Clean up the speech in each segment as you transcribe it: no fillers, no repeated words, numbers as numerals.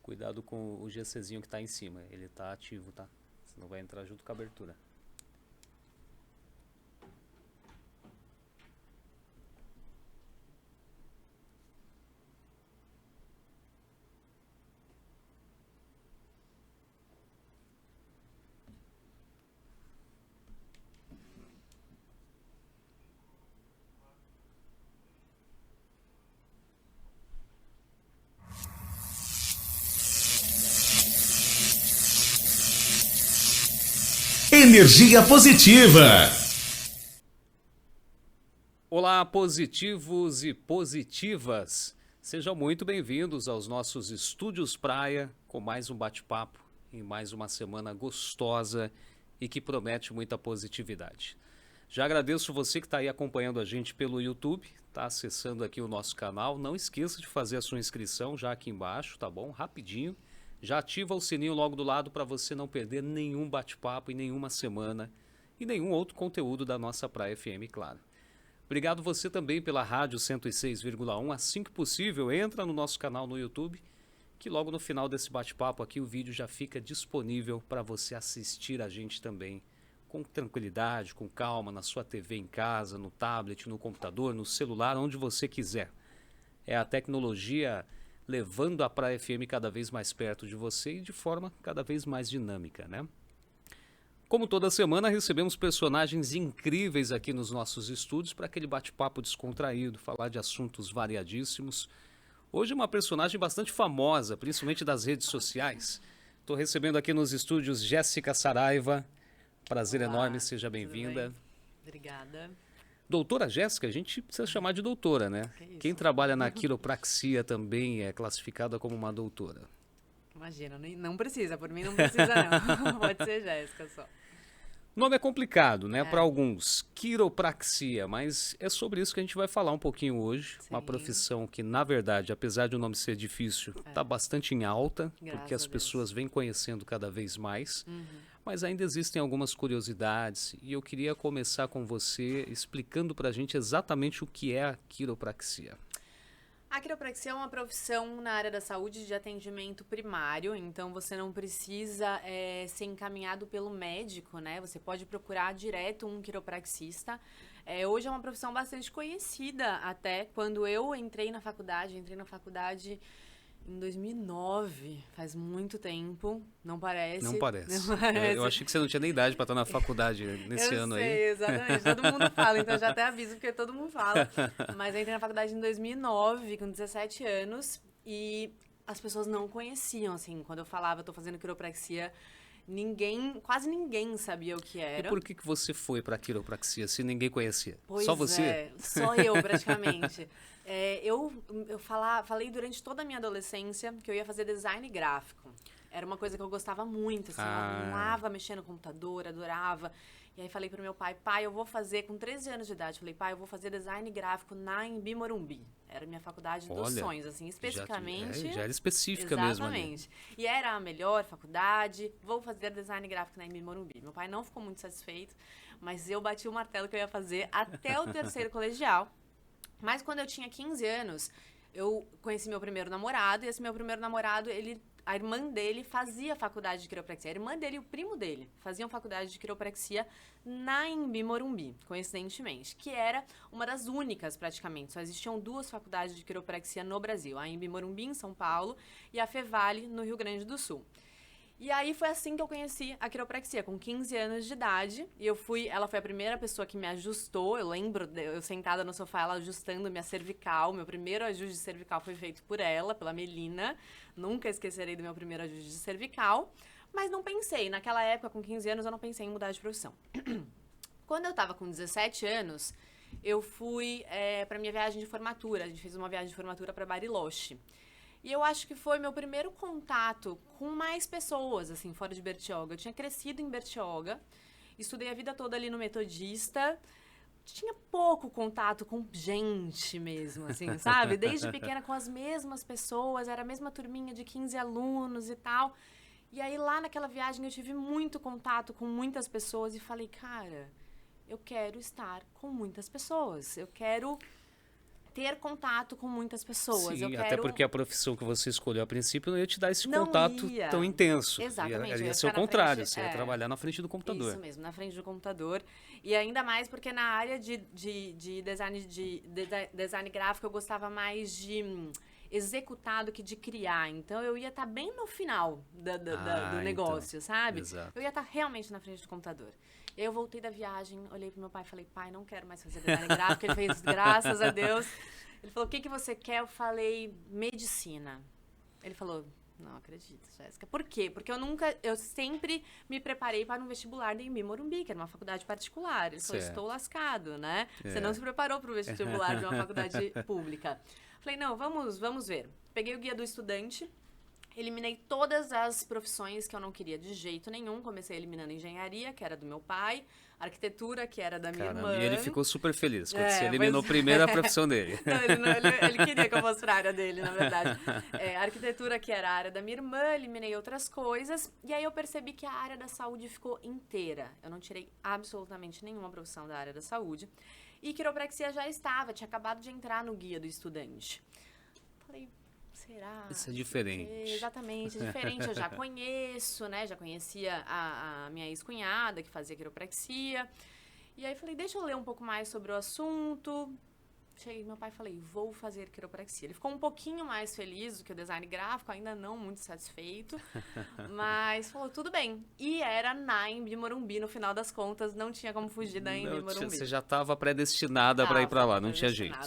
Cuidado com o GCzinho que tá em cima, ele tá ativo, tá? Senão vai entrar junto com a abertura. Energia positiva. Olá, positivos e positivas. Sejam muito bem-vindos aos nossos estúdios praia com mais um bate-papo em mais uma semana gostosa e que promete muita positividade. Já agradeço você que está aí acompanhando a gente pelo YouTube, está acessando aqui o nosso canal. Não esqueça de fazer a sua inscrição já aqui embaixo, tá bom? Rapidinho. Já ativa o sininho logo do lado para você não perder nenhum bate-papo em nenhuma semana e nenhum outro conteúdo da nossa Praia FM, claro. Obrigado você também pela Rádio 106,1. Assim que possível, entra no nosso canal no YouTube, que logo no final desse bate-papo aqui o vídeo já fica disponível para você assistir a gente também com tranquilidade, com calma, na sua TV em casa, no tablet, no computador, no celular, onde você quiser. É a tecnologia levando a Praia FM cada vez mais perto de você e de forma cada vez mais dinâmica, né? Como toda semana, recebemos personagens incríveis aqui nos nossos estúdios para aquele bate-papo descontraído, falar de assuntos variadíssimos. Hoje uma personagem bastante famosa, principalmente das redes sociais. Estou recebendo aqui nos estúdios Jéssica Saraiva. Prazer enorme, seja bem-vinda. Obrigada. Doutora Jéssica, a gente precisa chamar de doutora, né? Quem trabalha na quiropraxia também é classificada como uma doutora. Imagina, não precisa, por mim não precisa não. Pode ser Jéssica só. O nome é complicado, né, para alguns, quiropraxia, mas é sobre isso que a gente vai falar um pouquinho hoje. Sim. Uma profissão que, na verdade, apesar de o nome ser difícil, está bastante em alta, porque as pessoas vêm conhecendo cada vez mais, mas ainda existem algumas curiosidades e eu queria começar com você explicando para a gente exatamente o que é a quiropraxia. A quiropraxia é uma profissão na área da saúde de atendimento primário, então você não precisa ser encaminhado pelo médico, né? Você pode procurar direto um quiropraxista. Hoje é uma profissão bastante conhecida até. Quando eu entrei na faculdade em 2009, faz muito tempo, não parece. Não parece. Eu achei que você não tinha nem idade para estar na faculdade nesse ano aí. Eu sei, exatamente. Todo mundo fala, então já até aviso porque todo mundo fala. Mas eu entrei na faculdade em 2009, com 17 anos, e as pessoas não conheciam, assim. Quando eu falava, eu tô fazendo quiropraxia, quase ninguém sabia o que era. E por que você foi para a quiropraxia se ninguém conhecia? Pois só você? Só eu praticamente. Falei durante toda a minha adolescência que eu ia fazer design gráfico. Era uma coisa que eu gostava muito, assim, eu amava mexer no computador, adorava. E aí falei pro meu pai, eu vou fazer, com 13 anos de idade, falei, pai, eu vou fazer design gráfico na Embi Morumbi. Era a minha faculdade dos sonhos, assim, especificamente. Já era específica mesmo ali. Exatamente. E era a melhor faculdade, vou fazer design gráfico na Embi Morumbi. Meu pai não ficou muito satisfeito, mas eu bati o martelo que eu ia fazer até o terceiro colegial. Mas quando eu tinha 15 anos, eu conheci meu primeiro namorado, e esse meu primeiro namorado, a irmã dele fazia faculdade de quiropraxia. A irmã dele e o primo dele faziam faculdade de quiropraxia na Embi Morumbi, coincidentemente, que era uma das únicas praticamente. Só existiam 2 faculdades de quiropraxia no Brasil, a Embi Morumbi em São Paulo e a Fevale no Rio Grande do Sul. E aí foi assim que eu conheci a quiropraxia, com 15 anos de idade. E ela foi a primeira pessoa que me ajustou. Eu lembro, eu sentada no sofá, ela ajustando minha cervical. Meu primeiro ajuste de cervical foi feito por ela, pela Melina. Nunca esquecerei do meu primeiro ajuste de cervical. Mas não pensei, naquela época, com 15 anos, eu não pensei em mudar de profissão. Quando eu tava com 17 anos, eu fui pra minha viagem de formatura. A gente fez uma viagem de formatura pra Bariloche. E eu acho que foi meu primeiro contato com mais pessoas, assim, fora de Bertioga. Eu tinha crescido em Bertioga, estudei a vida toda ali no Metodista, tinha pouco contato com gente mesmo, assim, sabe? Desde pequena com as mesmas pessoas, era a mesma turminha de 15 alunos e tal. E aí lá naquela viagem eu tive muito contato com muitas pessoas e falei, cara, eu quero estar com muitas pessoas, eu quero ter contato com muitas pessoas. Sim, eu quero... até porque a profissão que você escolheu a princípio não ia te dar esse Não contato ia. tão intenso. Exatamente, eu Ia ia ser o ficar na contrário, frente, você ia trabalhar na frente do computador. Isso mesmo, na frente do computador. E ainda mais porque na área de design gráfico eu gostava mais de executar do que de criar. Então eu ia estar bem no final do negócio, sabe? Exato. Eu ia estar realmente na frente do computador. Eu voltei da viagem, olhei pro meu pai e falei, pai, não quero mais fazer design gráfico. Ele fez, graças a Deus. Ele falou, o que você quer? Eu falei, medicina. Ele falou, não acredito, Jéssica. Por quê? Porque eu sempre me preparei para um vestibular da Embi Morumbi, que era uma faculdade particular. Ele falou, estou lascado, né? Você não se preparou para o vestibular de uma faculdade pública. Falei, não, vamos ver. Peguei o guia do estudante, eliminei todas as profissões que eu não queria de jeito nenhum. Comecei eliminando engenharia, que era do meu pai, arquitetura, que era da minha irmã. E ele ficou super feliz quando você eliminou primeiro a profissão dele. Não, ele queria que eu fosse para a área dele, na verdade. Arquitetura, que era a área da minha irmã, eliminei outras coisas. E aí eu percebi que a área da saúde ficou inteira. Eu não tirei absolutamente nenhuma profissão da área da saúde. E quiropraxia já tinha acabado de entrar no guia do estudante. Falei, será? Isso é diferente. Exatamente, é diferente. Eu já conheço, né? Já conhecia a minha ex-cunhada, que fazia quiropraxia. E aí falei, deixa eu ler um pouco mais sobre o assunto. Cheguei meu pai e falei, vou fazer quiropraxia. Ele ficou um pouquinho mais feliz do que o design gráfico, ainda não muito satisfeito, mas falou, tudo bem. E era na Embi Morumbi, no final das contas, não tinha como fugir da Embi Morumbi. Você já estava predestinada para ir para lá, não tinha jeito.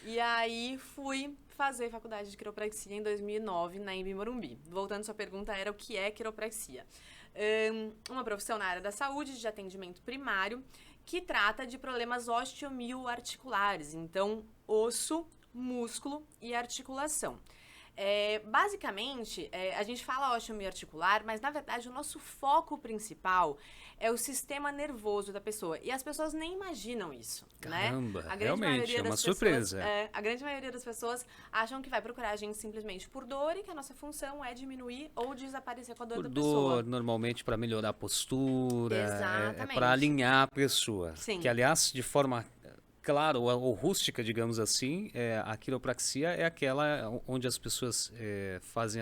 E aí fui fazer faculdade de quiropraxia em 2009 na Embi Morumbi. Voltando à sua pergunta, era o que é quiropraxia? Uma profissão na área da saúde, de atendimento primário, que trata de problemas osteomioarticulares, então osso, músculo e articulação. Basicamente, a gente fala osteomioarticular, mas na verdade o nosso foco principal é o sistema nervoso da pessoa. E as pessoas nem imaginam isso, Caramba, né? realmente, é uma surpresa. A grande maioria das pessoas acham que vai procurar a gente simplesmente por dor e que a nossa função é diminuir ou desaparecer com a dor da pessoa. Por dor, normalmente para melhorar a postura, Exatamente. para alinhar a pessoa. Sim. Que, aliás, de forma... Claro, ou rústica, digamos assim, a quiropraxia é aquela onde as pessoas fazem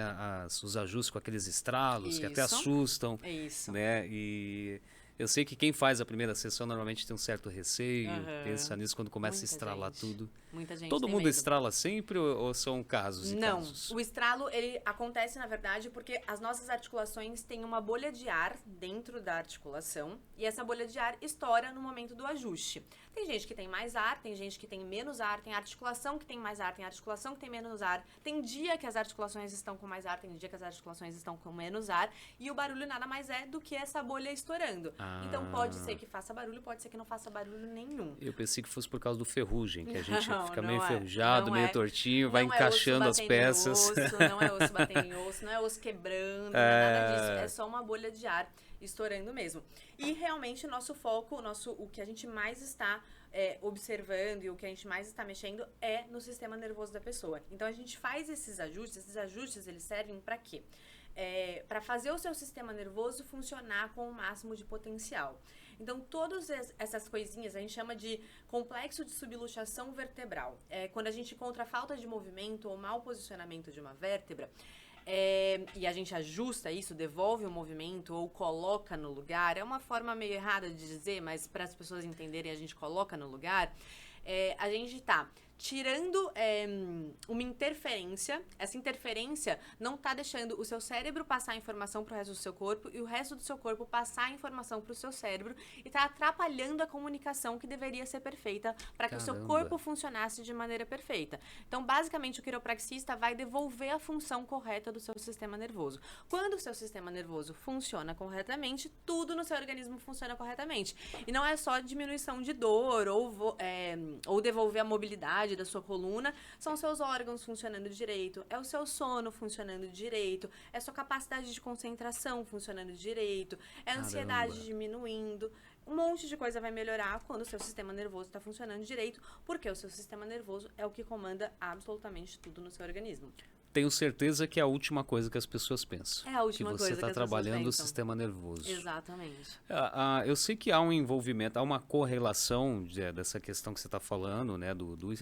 os ajustes com aqueles estralos que até assustam. Isso. Né? E eu sei que quem faz a primeira sessão normalmente tem um certo receio, pensa nisso quando começa a estralar tudo. Muita gente Todo tem mundo medo. estrala sempre ou são casos e Não, casos? o estralo ele acontece na verdade porque as nossas articulações têm uma bolha de ar dentro da articulação e essa bolha de ar estoura no momento do ajuste. Tem gente que tem mais ar, tem gente que tem menos ar, tem articulação que tem mais ar, tem articulação que tem menos ar. Tem dia que as articulações estão com mais ar, tem dia que as articulações estão com menos ar e o barulho nada mais é do que essa bolha estourando. Então pode ser que faça barulho, pode ser que não faça barulho nenhum. Eu pensei que fosse por causa do ferrugem, que a gente fica Não meio é. enferrujado, Não meio é. tortinho, vai Não é encaixando osso as batendo em peças. osso, não é osso batendo em osso, não é osso quebrando, não é nada disso. É só uma bolha de ar estourando mesmo. E realmente o nosso foco, o que a gente mais está observando e o que a gente mais está mexendo é no sistema nervoso da pessoa. Então a gente faz esses ajustes eles servem para quê? Para fazer o seu sistema nervoso funcionar com o máximo de potencial. Então, todas essas coisinhas a gente chama de complexo de subluxação vertebral. Quando a gente encontra a falta de movimento ou mau posicionamento de uma vértebra, e a gente ajusta isso, devolve o movimento ou coloca no lugar, é uma forma meio errada de dizer, mas para as pessoas entenderem, a gente coloca no lugar, a gente está tirando uma interferência. Essa interferência não está deixando o seu cérebro passar a informação para o resto do seu corpo e o resto do seu corpo passar a informação para o seu cérebro e está atrapalhando a comunicação que deveria ser perfeita para que o seu corpo funcionasse de maneira perfeita. Então, basicamente, o quiropraxista vai devolver a função correta do seu sistema nervoso. Quando o seu sistema nervoso funciona corretamente, tudo no seu organismo funciona corretamente. E não é só diminuição de dor ou devolver a mobilidade da sua coluna, são seus órgãos funcionando direito, é o seu sono funcionando direito, é a sua capacidade de concentração funcionando direito, é a ansiedade diminuindo. Um monte de coisa vai melhorar quando o seu sistema nervoso está funcionando direito, porque o seu sistema nervoso é o que comanda absolutamente tudo no seu organismo. Tenho certeza que é a última coisa que as pessoas pensam. É a última que você coisa está que as pessoas trabalhando o pensam. sistema nervoso. Exatamente. Eu sei que há um envolvimento, há uma correlação dessa questão que você está falando, né?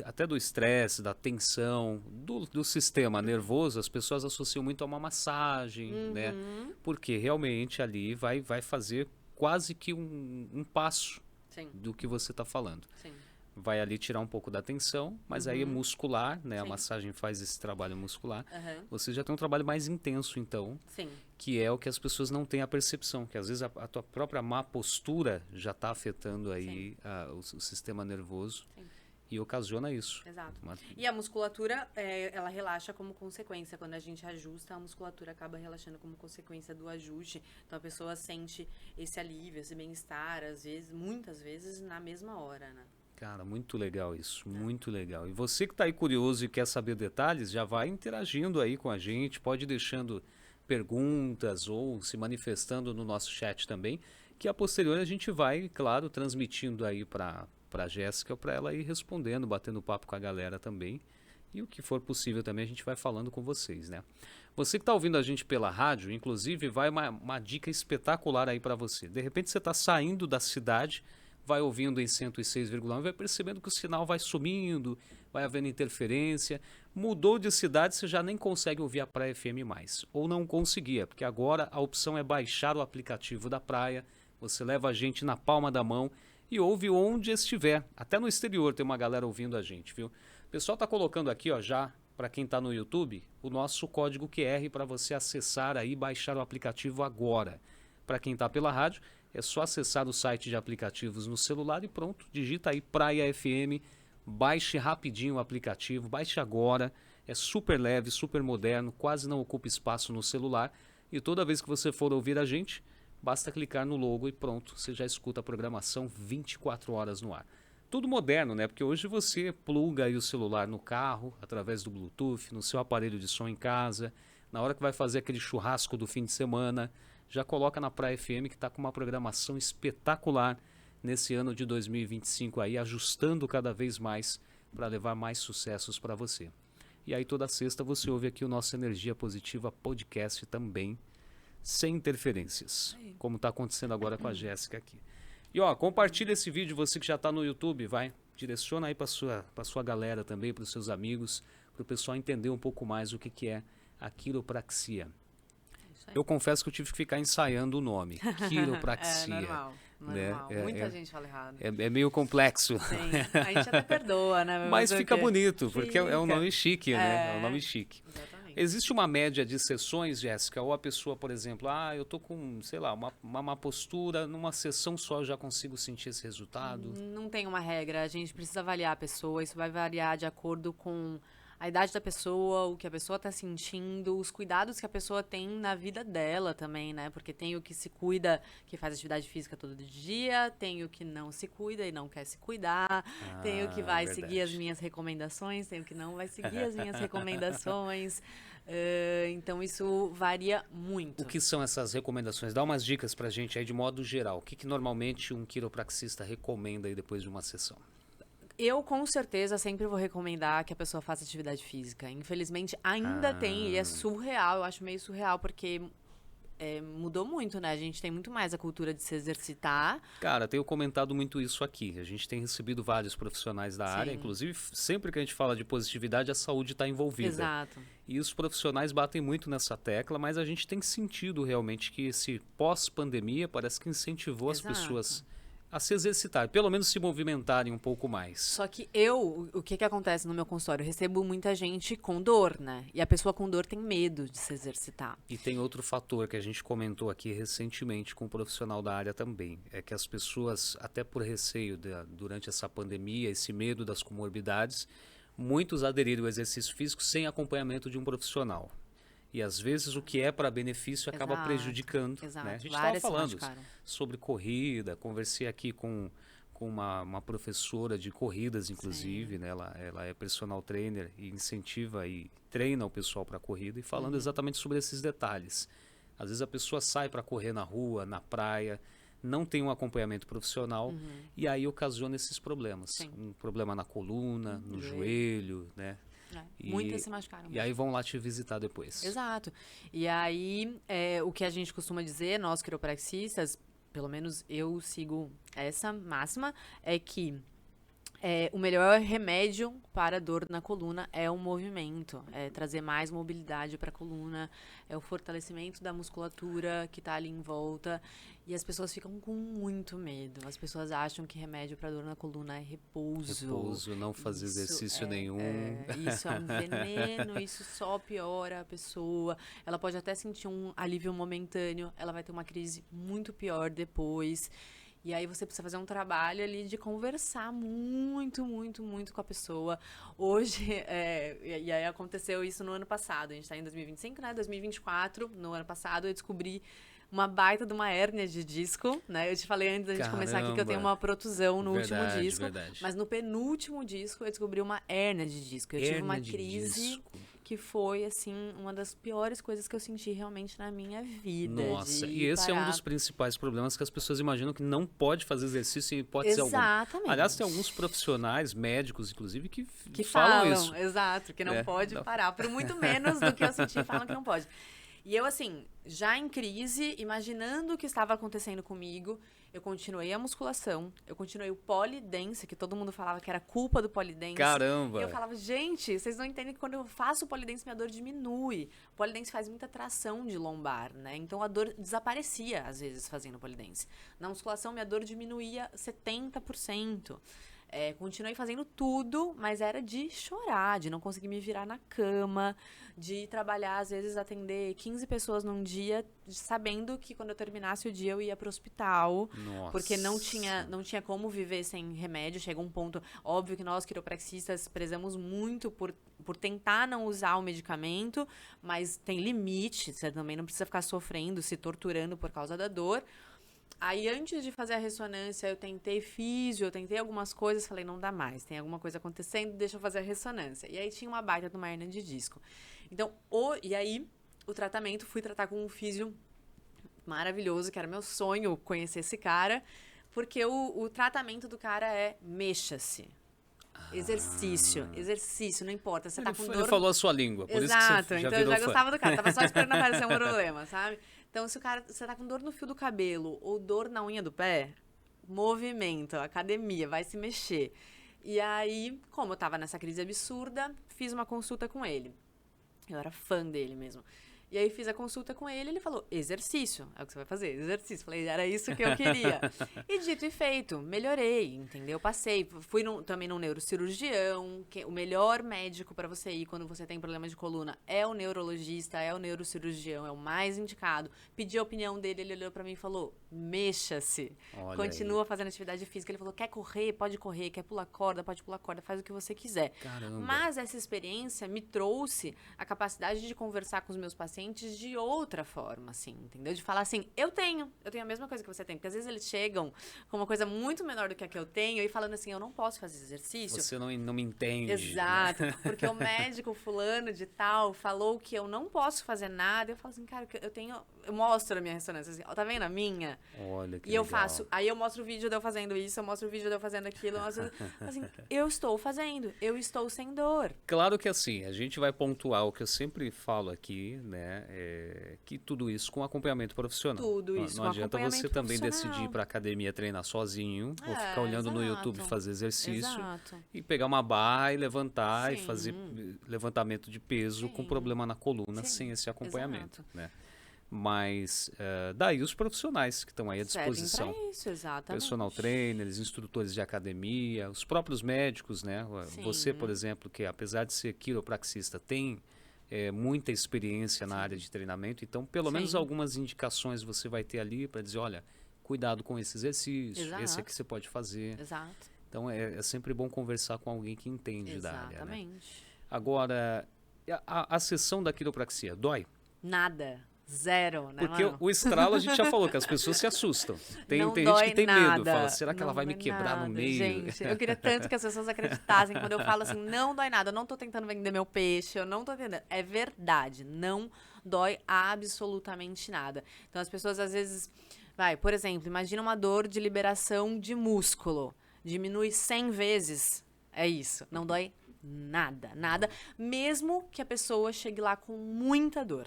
Até do estresse, da tensão, do sistema nervoso. As pessoas associam muito a uma massagem, né? Porque realmente ali vai fazer quase que um passo Sim, do que você está falando. sim. Vai ali tirar um pouco da tensão, mas aí é muscular, né? A Sim. massagem faz esse trabalho muscular. Aham. Você já tem um trabalho mais intenso, então, Sim, que é o que as pessoas não têm a percepção, que às vezes a tua própria má postura já está afetando aí o sistema nervoso Sim. e ocasiona isso. exato. Uma- E a musculatura, ela relaxa como consequência. Quando a gente ajusta, a musculatura acaba relaxando como consequência do ajuste. Então a pessoa sente esse alívio, esse bem-estar, às vezes, muitas vezes, na mesma hora, né? Cara, muito legal isso, muito legal. E você que está aí curioso e quer saber detalhes, já vai interagindo aí com a gente, pode ir deixando perguntas ou se manifestando no nosso chat também, que a posteriori a gente vai, claro, transmitindo aí para a Jéssica, para ela ir respondendo, batendo papo com a galera também. E o que for possível também a gente vai falando com vocês, né? Você que está ouvindo a gente pela rádio, inclusive, vai uma dica espetacular aí para você. De repente você está saindo da cidade, vai ouvindo em 106,1 e vai percebendo que o sinal vai sumindo, vai havendo interferência. Mudou de cidade, você já nem consegue ouvir a Praia FM mais. Ou não conseguia, porque agora a opção é baixar o aplicativo da Praia, você leva a gente na palma da mão e ouve onde estiver. Até no exterior tem uma galera ouvindo a gente, viu? O pessoal está colocando aqui, ó, já, para quem está no YouTube, o nosso código QR para você acessar aí e baixar o aplicativo agora. Para quem está pela rádio, é só acessar o site de aplicativos no celular e pronto, digita aí Praia FM, baixe rapidinho o aplicativo, baixe agora, é super leve, super moderno, quase não ocupa espaço no celular e toda vez que você for ouvir a gente, basta clicar no logo e pronto, você já escuta a programação 24 horas no ar. Tudo moderno, né? Porque hoje você pluga aí o celular no carro, através do Bluetooth, no seu aparelho de som em casa, na hora que vai fazer aquele churrasco do fim de semana, já coloca na Praia FM que está com uma programação espetacular nesse ano de 2025 aí, ajustando cada vez mais para levar mais sucessos para você. E aí toda sexta você ouve aqui o nosso Energia Positiva Podcast também, sem interferências, como está acontecendo agora com a Jéssica aqui. E ó, compartilha esse vídeo, você que já está no YouTube, vai, direciona aí para sua galera também, para os seus amigos, para o pessoal entender um pouco mais o que é a quiropraxia. Eu confesso que eu tive que ficar ensaiando o nome, quiropraxia. É normal, né? normal. Muita gente fala errado. É meio complexo. Sim, a gente até perdoa, né? Mas fazer o fica quê? bonito, porque é um Fica. nome chique, né? É um nome chique. Exatamente. Existe uma média de sessões, Jéssica? Ou a pessoa, por exemplo, eu tô com, sei lá, uma má postura, numa sessão só eu já consigo sentir esse resultado? Não tem uma regra, a gente precisa avaliar a pessoa, isso vai variar de acordo com a idade da pessoa, o que a pessoa está sentindo, os cuidados que a pessoa tem na vida dela também, né? Porque tem o que se cuida, que faz atividade física todo dia, tem o que não se cuida e não quer se cuidar, tem o que vai verdade. seguir as minhas recomendações, tem o que não vai seguir as minhas recomendações. Então isso varia muito. O que são essas recomendações? Dá umas dicas pra gente aí de modo geral. O que normalmente um quiropraxista recomenda aí depois de uma sessão? Eu, com certeza, sempre vou recomendar que a pessoa faça atividade física. Infelizmente, ainda tem, e é surreal, eu acho meio surreal, porque mudou muito, né? A gente tem muito mais a cultura de se exercitar. Cara, tenho comentado muito isso aqui. A gente tem recebido vários profissionais da área, Sim. inclusive sempre que a gente fala de positividade, a saúde está envolvida. Exato. E os profissionais batem muito nessa tecla, mas a gente tem sentido realmente que esse pós-pandemia parece que incentivou as Exato. pessoas a se exercitar, pelo menos se movimentarem um pouco mais. Só que o que acontece no meu consultório? Eu recebo muita gente com dor, né? E a pessoa com dor tem medo de se exercitar. E tem outro fator que a gente comentou aqui recentemente com um profissional da área também, é que as pessoas, até por receio durante essa pandemia, esse medo das comorbidades, muitos aderiram ao exercício físico sem acompanhamento de um profissional. E às vezes o que é para benefício acaba Exato, prejudicando. exato. Né? A gente estava Várias se falando machucaram. sobre corrida, conversei aqui com uma professora de corridas, inclusive, né? Ela é personal trainer e incentiva e treina o pessoal para corrida e falando exatamente sobre esses detalhes. Às vezes a pessoa sai para correr na rua, na praia, não tem um acompanhamento profissional e aí ocasiona esses problemas. Sim. Um problema na coluna, no joelho, né? Muitas se machucaram. E aí vão lá te visitar depois. Exato. E aí, o que a gente costuma dizer, nós quiropraxistas, pelo menos eu sigo essa máxima, é que o melhor remédio para a dor na coluna é o movimento, é trazer mais mobilidade para a coluna, é o fortalecimento da musculatura que está ali em volta. E as pessoas ficam com muito medo. As pessoas acham que remédio para dor na coluna é repouso. Repouso, não fazer exercício nenhum. Isso é um veneno, isso só piora a pessoa. Ela pode até sentir um alívio momentâneo, ela vai ter uma crise muito pior depois. E aí você precisa fazer um trabalho ali de conversar muito, muito, muito com a pessoa. Hoje, e aí aconteceu isso no ano passado. A gente está em 2025, né? 2024, no ano passado, eu descobri uma baita de uma hérnia de disco, né? Eu te falei antes da gente começar aqui que eu tenho uma protusão no último disco. Mas no penúltimo disco eu descobri uma hérnia de disco. Eu tive uma crise que foi, assim, uma das piores coisas que eu senti realmente na minha vida. Nossa, e esse é um dos principais problemas que as pessoas imaginam que não pode fazer exercício em hipótese alguma. Exatamente. Aliás, tem alguns profissionais, médicos, inclusive, que falam isso. Exato, que não pode parar. Por muito menos do que eu senti, falam que não pode. E eu, assim, já em crise, imaginando o que estava acontecendo comigo, eu continuei a musculação, eu continuei o polidense, que todo mundo falava que era culpa do polidense. Caramba! E eu falava, gente, vocês não entendem que quando eu faço o polidense, minha dor diminui. O polidense faz muita tração de lombar, né? Então a dor desaparecia, às vezes, fazendo polidense. Na musculação, minha dor diminuía 70%. Continuei fazendo tudo, mas era de chorar, de não conseguir me virar na cama, de trabalhar, às vezes, atender 15 pessoas num dia, sabendo que quando eu terminasse o dia eu ia pro hospital. Nossa. Porque não tinha como viver sem remédio. Chega um ponto, óbvio que nós, quiropraxistas, prezamos muito por tentar não usar o medicamento, mas tem limite, você também não precisa ficar sofrendo, se torturando por causa da dor. Aí, antes de fazer a ressonância, eu tentei físio, eu tentei algumas coisas, falei, não dá mais, tem alguma coisa acontecendo, deixa eu fazer a ressonância. E aí, tinha uma baita de uma hérnia de disco. Então, e aí, o tratamento, fui tratar com um físio maravilhoso, que era meu sonho conhecer esse cara, porque o tratamento do cara é mexa-se. Exercício, não importa, você tá com dor... Ele falou a sua língua, por Exato, isso que você já então eu virou já gostava do cara, tava só esperando aparecer um problema, sabe? Então, se você tá com dor no fio do cabelo ou dor na unha do pé, movimento, academia, vai se mexer. E aí, como eu tava nessa crise absurda, fiz uma consulta com ele. Eu era fã dele mesmo. E aí fiz a consulta com ele, ele falou, exercício, é o que você vai fazer, exercício. Falei, era isso que eu queria. E dito e feito, melhorei, entendeu? Passei, fui também num neurocirurgião, que o melhor médico para você ir quando você tem problema de coluna é o neurologista, é o neurocirurgião, é o mais indicado. Pedi a opinião dele, ele olhou para mim e falou, mexa-se, continua fazendo atividade física. Ele falou, quer correr, quer pular corda, pode pular corda, faz o que você quiser. Caramba. Mas essa experiência me trouxe a capacidade de conversar com os meus pacientes de outra forma, assim, entendeu? De falar assim, eu tenho a mesma coisa que você tem, porque às vezes eles chegam com uma coisa muito menor do que a que eu tenho e falando assim, eu não posso fazer exercício. Você não me entende. Exato, né? Porque o médico fulano de tal falou que eu não posso fazer nada, eu falo assim, cara, eu mostro a minha ressonância, assim, ó, tá vendo a minha? Olha que E legal. eu faço, aí eu mostro o vídeo de eu fazendo isso, eu mostro o vídeo de eu fazendo aquilo, assim, eu estou fazendo, eu estou sem dor. Claro que assim, a gente vai pontuar o que eu sempre falo aqui, né? Que tudo isso com acompanhamento profissional. Tudo isso não adianta você também decidir ir para academia treinar sozinho, ou ficar olhando no YouTube fazer exercício e pegar uma barra e levantar e fazer levantamento de peso com problema na coluna sem esse acompanhamento, né? Mas daí os profissionais que estão aí à disposição. Servem pra isso, exatamente. Personal trainers, instrutores de academia, os próprios médicos, né? Você, por exemplo, que apesar de ser quiropraxista, tem muita experiência na área de treinamento, então pelo menos algumas indicações você vai ter ali para dizer, olha, cuidado com esse exercício, esse aqui você pode fazer. Exato. Então é sempre bom conversar com alguém que entende da área. Exatamente. Né? Agora, a sessão da quiropraxia dói? Nada. Zero, né, porque mano? o estralo a gente já falou que as pessoas se assustam. Tem gente que tem medo, fala, será que ela vai me quebrar no meio? Gente, eu queria tanto que as pessoas acreditassem quando eu falo assim, não dói nada, eu não tô tentando vender meu peixe, eu não tô entendendo. É verdade, não dói absolutamente nada. Então as pessoas às vezes, por exemplo, imagina uma dor de liberação de músculo, diminui 100 vezes, é isso, não dói Nada, nada. Mesmo que a pessoa chegue lá com muita dor.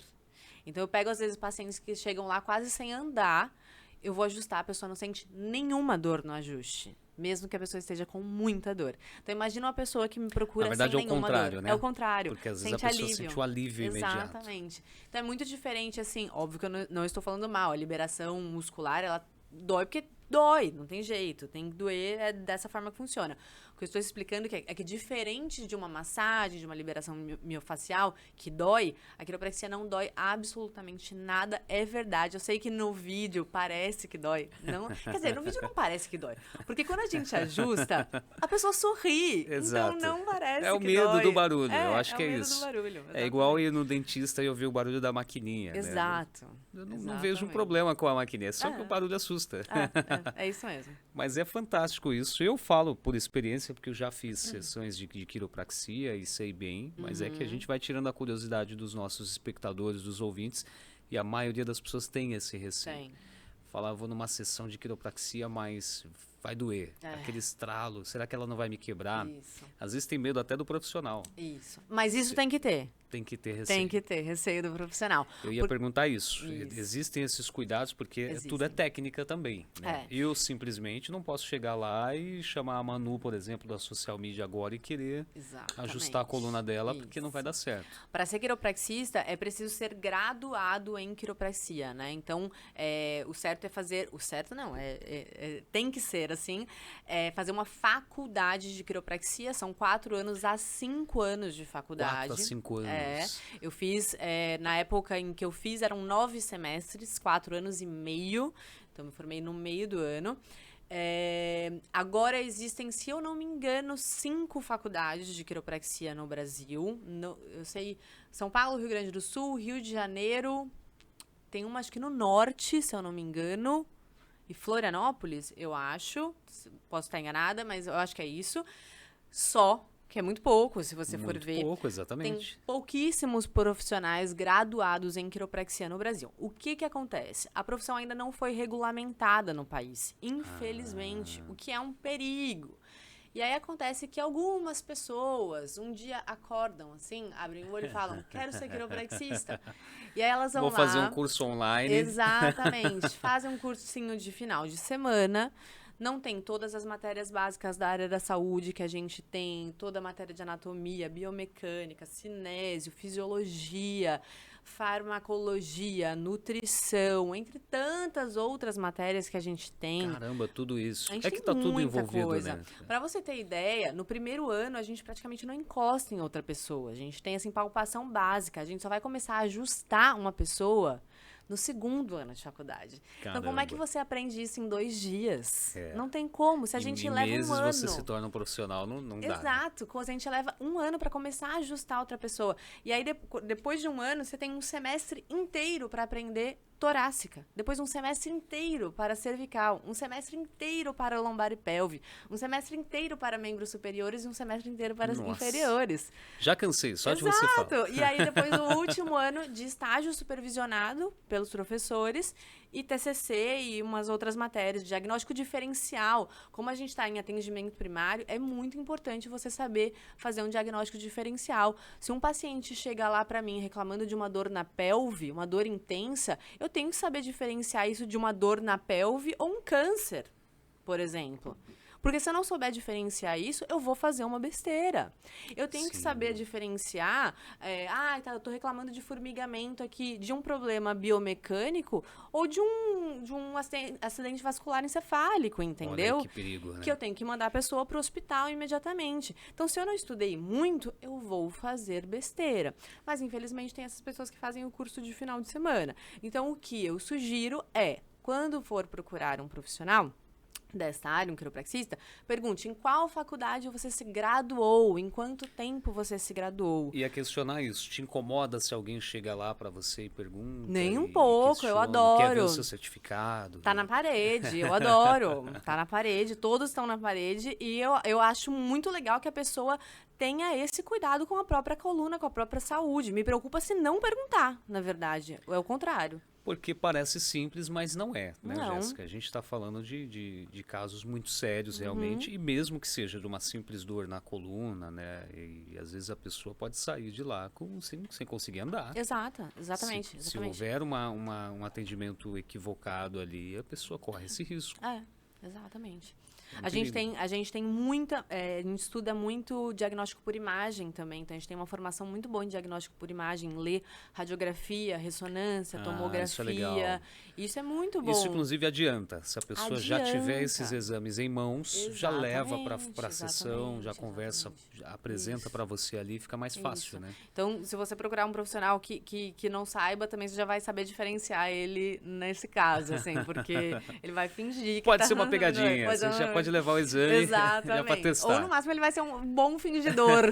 Então, eu pego, às vezes, pacientes que chegam lá quase sem andar, eu vou ajustar, a pessoa não sente nenhuma dor no ajuste. Mesmo que a pessoa esteja com muita dor. Então, imagina uma pessoa que me procura sem nenhuma dor. Na verdade, é o contrário, né? É o contrário. Porque às vezes sente a pessoa alívio. sente o alívio imediato. Exatamente. Então, é muito diferente, assim, óbvio que eu não estou falando mal. A liberação muscular, ela dói porque dói, não tem jeito. Tem que doer, é dessa forma que funciona. O que eu estou explicando é que diferente de uma massagem, de uma liberação miofacial, que dói, a quiropraxia não dói absolutamente nada, é verdade. Eu sei que no vídeo parece que dói. Não, quer dizer, no vídeo não parece que dói. Porque quando a gente ajusta, a pessoa sorri. Exato. Então não parece que dói. É o medo do barulho, eu acho que é o medo isso. do barulho, É igual ir no dentista e ouvir o barulho da maquininha. Exato. Né? Eu não vejo um problema com a maquininha, só que o barulho assusta. É isso mesmo. Mas é fantástico isso. Eu falo por experiência, porque eu já fiz sessões de quiropraxia e sei bem, mas é que a gente vai tirando a curiosidade dos nossos espectadores, dos ouvintes, e a maioria das pessoas tem esse receio. Tem. Falar, vou numa sessão de quiropraxia, mas vai doer. Aquele estralo, será que ela não vai me quebrar? Isso. Às vezes tem medo até do profissional. Isso. Mas isso tem que ter. Tem que ter receio. Tem que ter receio do profissional. Eu ia perguntar isso. Existem esses cuidados, porque tudo é técnica também. Né? Eu simplesmente não posso chegar lá e chamar a Manu, por exemplo, da social media agora e querer ajustar a coluna dela, porque não vai dar certo. Para ser quiropraxista, é preciso ser graduado em quiropraxia, né? Então, o certo é fazer... O certo não, tem que ser assim, fazer uma faculdade de quiropraxia. São 4 anos a 5 anos de faculdade. 4 a 5 anos. Eu fiz, na época em que eu fiz, eram 9 semestres, 4 anos e meio. Então, me formei no meio do ano. Agora existem, se eu não me engano, 5 faculdades de quiropraxia no Brasil. Eu sei, São Paulo, Rio Grande do Sul, Rio de Janeiro. Tem uma, acho que no norte, se eu não me engano. E Florianópolis, eu acho. Posso estar enganada, mas eu acho que é isso. Só que é muito pouco, se você for ver. Muito pouco, exatamente. Tem pouquíssimos profissionais graduados em quiropraxia no Brasil. O que acontece? A profissão ainda não foi regulamentada no país, infelizmente, o que é um perigo. E aí acontece que algumas pessoas um dia acordam assim, abrem o olho e falam, quero ser quiropraxista. E aí elas vão lá... Vou fazer um curso online. Exatamente. Fazem um cursinho de final de semana. Não tem todas as matérias básicas da área da saúde que a gente tem, toda a matéria de anatomia, biomecânica, cinésio, fisiologia, farmacologia, nutrição, entre tantas outras matérias que a gente tem. Caramba, tudo isso. É que tá tudo envolvido, coisa. né? Pra você ter ideia, no primeiro ano a gente praticamente não encosta em outra pessoa. A gente tem, assim, palpação básica. A gente só vai começar a ajustar uma pessoa no segundo ano de faculdade. Caramba. Então, como é que você aprende isso em 2 dias? Não tem como. Se a gente leva meses um ano... você se torna um profissional, não dá. Exato. A gente leva 1 ano para começar a ajustar outra pessoa. E aí, depois de 1 ano, você tem um semestre inteiro para aprender torácica. Depois um semestre inteiro para cervical. Um semestre inteiro para lombar e pelve. Um semestre inteiro para membros superiores e um semestre inteiro para inferiores. Já cansei, só de você falar. Exato. E aí, depois o último ano de estágio supervisionado pelos professores e TCC e umas outras matérias, diagnóstico diferencial. Como a gente está em atendimento primário, é muito importante você saber fazer um diagnóstico diferencial. Se um paciente chega lá para mim reclamando de uma dor na pelve, uma dor intensa, eu tenho que saber diferenciar isso de uma dor na pelve ou um câncer, por exemplo. Porque se eu não souber diferenciar isso, eu vou fazer uma besteira. Eu tenho que saber diferenciar... eu tô reclamando de formigamento aqui, de um problema biomecânico ou de um acidente vascular encefálico, entendeu? Olha que perigo, né? Que eu tenho que mandar a pessoa para o hospital imediatamente. Então, se eu não estudei muito, eu vou fazer besteira. Mas, infelizmente, tem essas pessoas que fazem o curso de final de semana. Então, o que eu sugiro é, quando for procurar um profissional desta área, um quiropraxista, pergunte em qual faculdade você se graduou, em quanto tempo você se graduou. E a questionar isso, te incomoda se alguém chega lá para você e pergunta? Nem um pouco, eu adoro. Quer ver o seu certificado? Tá na parede, eu adoro. Tá na parede, todos estão na parede e eu acho muito legal que a pessoa tenha esse cuidado com a própria coluna, com a própria saúde. Me preocupa se não perguntar, na verdade, é o contrário. Porque parece simples, mas não é, né, Não. Jéssica? A gente está falando de casos muito sérios, realmente, e mesmo que seja de uma simples dor na coluna, né? E às vezes a pessoa pode sair de lá sem conseguir andar. Exatamente. Se houver um atendimento equivocado ali, a pessoa corre esse risco. Exatamente. Muito A gente lindo. tem muita. A gente estuda muito diagnóstico por imagem também. Então, a gente tem uma formação muito boa em diagnóstico por imagem, ler radiografia, ressonância, tomografia. Isso é legal. Isso é muito bom. Isso, inclusive, adianta. Se a pessoa já tiver esses Adianta. exames em mãos, já leva para a Exatamente, sessão, já conversa, exatamente. já apresenta Isso. para você ali, fica mais fácil, Isso. né? Então, se você procurar um profissional que não saiba, também você já vai saber diferenciar ele nesse caso, assim, porque ele vai fingir que Pode ser uma pegadinha, Pode você ser já uma- pode levar o exame já para Exatamente. testar. Ou no máximo ele vai ser um bom fingidor.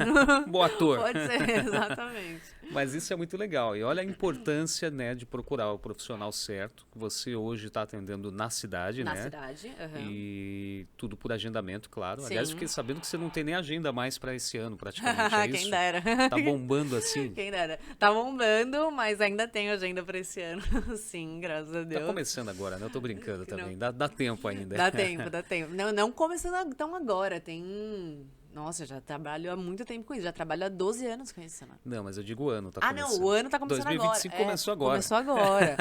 Bom ator. Pode ser, exatamente. Mas isso é muito legal. E olha a importância, né, de procurar o profissional certo. Você hoje está atendendo na cidade, Na né? cidade. E tudo por agendamento, claro. Sim. Aliás, eu fiquei sabendo que você não tem nem agenda mais para esse ano, praticamente. É Quem isso? dera. Tá bombando assim? Quem dera. Tá bombando, mas ainda tenho agenda pra esse ano. Sim, graças a Tá Deus. começando agora, né? Eu tô brincando Não. também. Dá tempo ainda. Dá tempo, dá tempo. Não começando tão agora, tem... Nossa, eu já trabalho há muito tempo com isso. Já trabalho há 12 anos com isso, Samara. Não, mas eu digo o ano, tá Ah, começando. não, o ano tá começando 2025 agora. começou agora. Começou agora.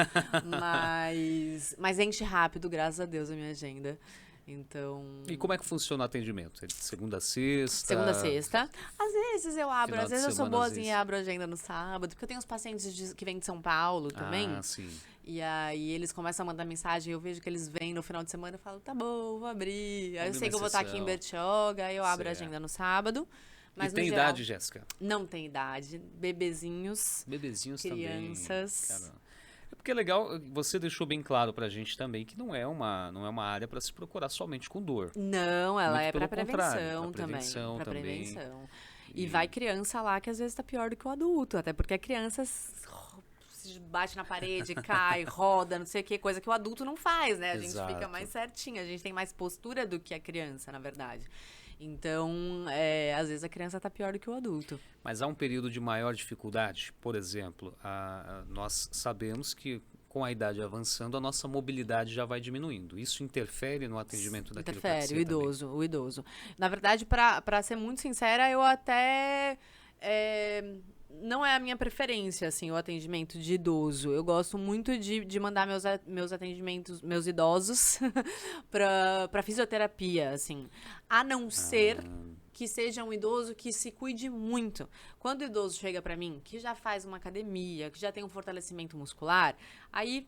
Mas enche rápido, graças a Deus, a minha agenda. Então... E como é que funciona o atendimento? É de segunda a sexta? Segunda a sexta. Às vezes eu abro, Final às de vezes eu sou semana, às boazinha e vezes. abro agenda no sábado, porque eu tenho uns pacientes que vêm de São Paulo também. Ah, sim. E aí eles começam a mandar mensagem, eu vejo que eles vêm no final de semana e falo, tá bom, vou abrir. Aí eu Abre sei que eu uma vou estar aqui em sessão. Bertioga, aí eu abro a Certo. agenda no sábado. Mas E tem no geral, idade, Jéssica? não tem idade. Bebezinhos, Bebezinhos crianças. também. Caramba. É porque é legal, você deixou bem claro pra gente também que não é uma área para se procurar somente com dor. Não, ela Muito é pra pelo contrário, prevenção pra prevenção também. Pra também. prevenção. E- E vai criança lá que às vezes tá pior do que o adulto. Até porque a criança se bate na parede, cai, roda, não sei o que, coisa que o adulto não faz, né? A gente Exato. fica mais certinho, a gente tem mais postura do que a criança, na verdade. Então, às vezes a criança tá pior do que o adulto. Mas há um período de maior dificuldade, por exemplo, nós sabemos que com a idade avançando, a nossa mobilidade já vai diminuindo. Isso interfere no atendimento da Interfere, quiropraxia o idoso. Na verdade, pra ser muito sincera, eu até... não é a minha preferência, assim, o atendimento de idoso. Eu gosto muito de mandar meus atendimentos, meus idosos, pra fisioterapia, assim. A não ser que seja um idoso que se cuide muito. Quando o idoso chega pra mim, que já faz uma academia, que já tem um fortalecimento muscular, aí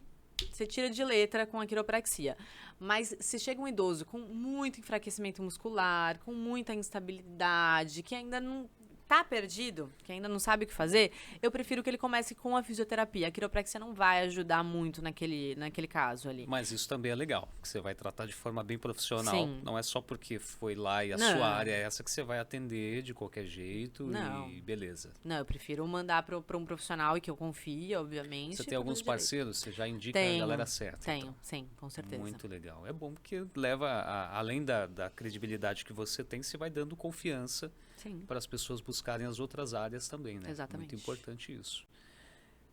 você tira de letra com a quiropraxia. Mas se chega um idoso com muito enfraquecimento muscular, com muita instabilidade, que ainda não tá perdido, que ainda não sabe o que fazer, eu prefiro que ele comece com a fisioterapia. A quiropraxia não vai ajudar muito naquele caso ali. Mas isso também é legal, que você vai tratar de forma bem profissional. Sim. Não é só porque foi lá e a Não. sua área é essa que você vai atender de qualquer jeito Não. e beleza. Não, eu prefiro mandar pra um profissional e que eu confie, obviamente. Você tem pra alguns fazer direito. parceiros, você já indica a Tenho, galera certa. Tenho, então. sim, com certeza. Muito legal. É bom porque leva, além da credibilidade que você tem, você vai dando confiança Sim. para as pessoas buscarem as outras áreas também, né? Exatamente. Muito importante isso.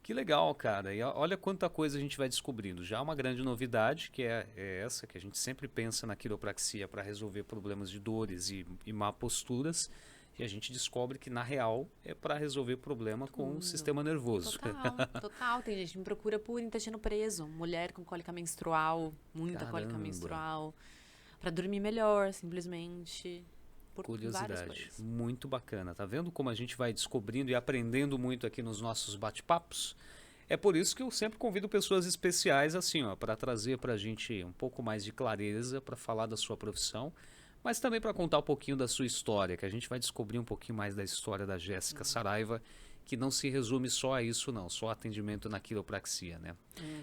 Que legal, cara. E olha quanta coisa a gente vai descobrindo. Já uma grande novidade, que é essa, que a gente sempre pensa na quiropraxia para resolver problemas de dores e má posturas, e a gente descobre que, na real, é para resolver problema com o sistema nervoso. Total. Tem gente que me procura por intestino preso, mulher com cólica menstrual, muita cólica Caramba. menstrual, para dormir melhor, simplesmente. Por várias Curiosidade. coisas. Muito bacana. Tá vendo como a gente vai descobrindo e aprendendo muito aqui nos nossos bate-papos? É por isso que eu sempre convido pessoas especiais assim, ó, para trazer para a gente um pouco mais de clareza, para falar da sua profissão, mas também para contar um pouquinho da sua história, que a gente vai descobrir um pouquinho mais da história da Jéssica Saraiva, que não se resume só a isso não, só atendimento na quiropraxia, né?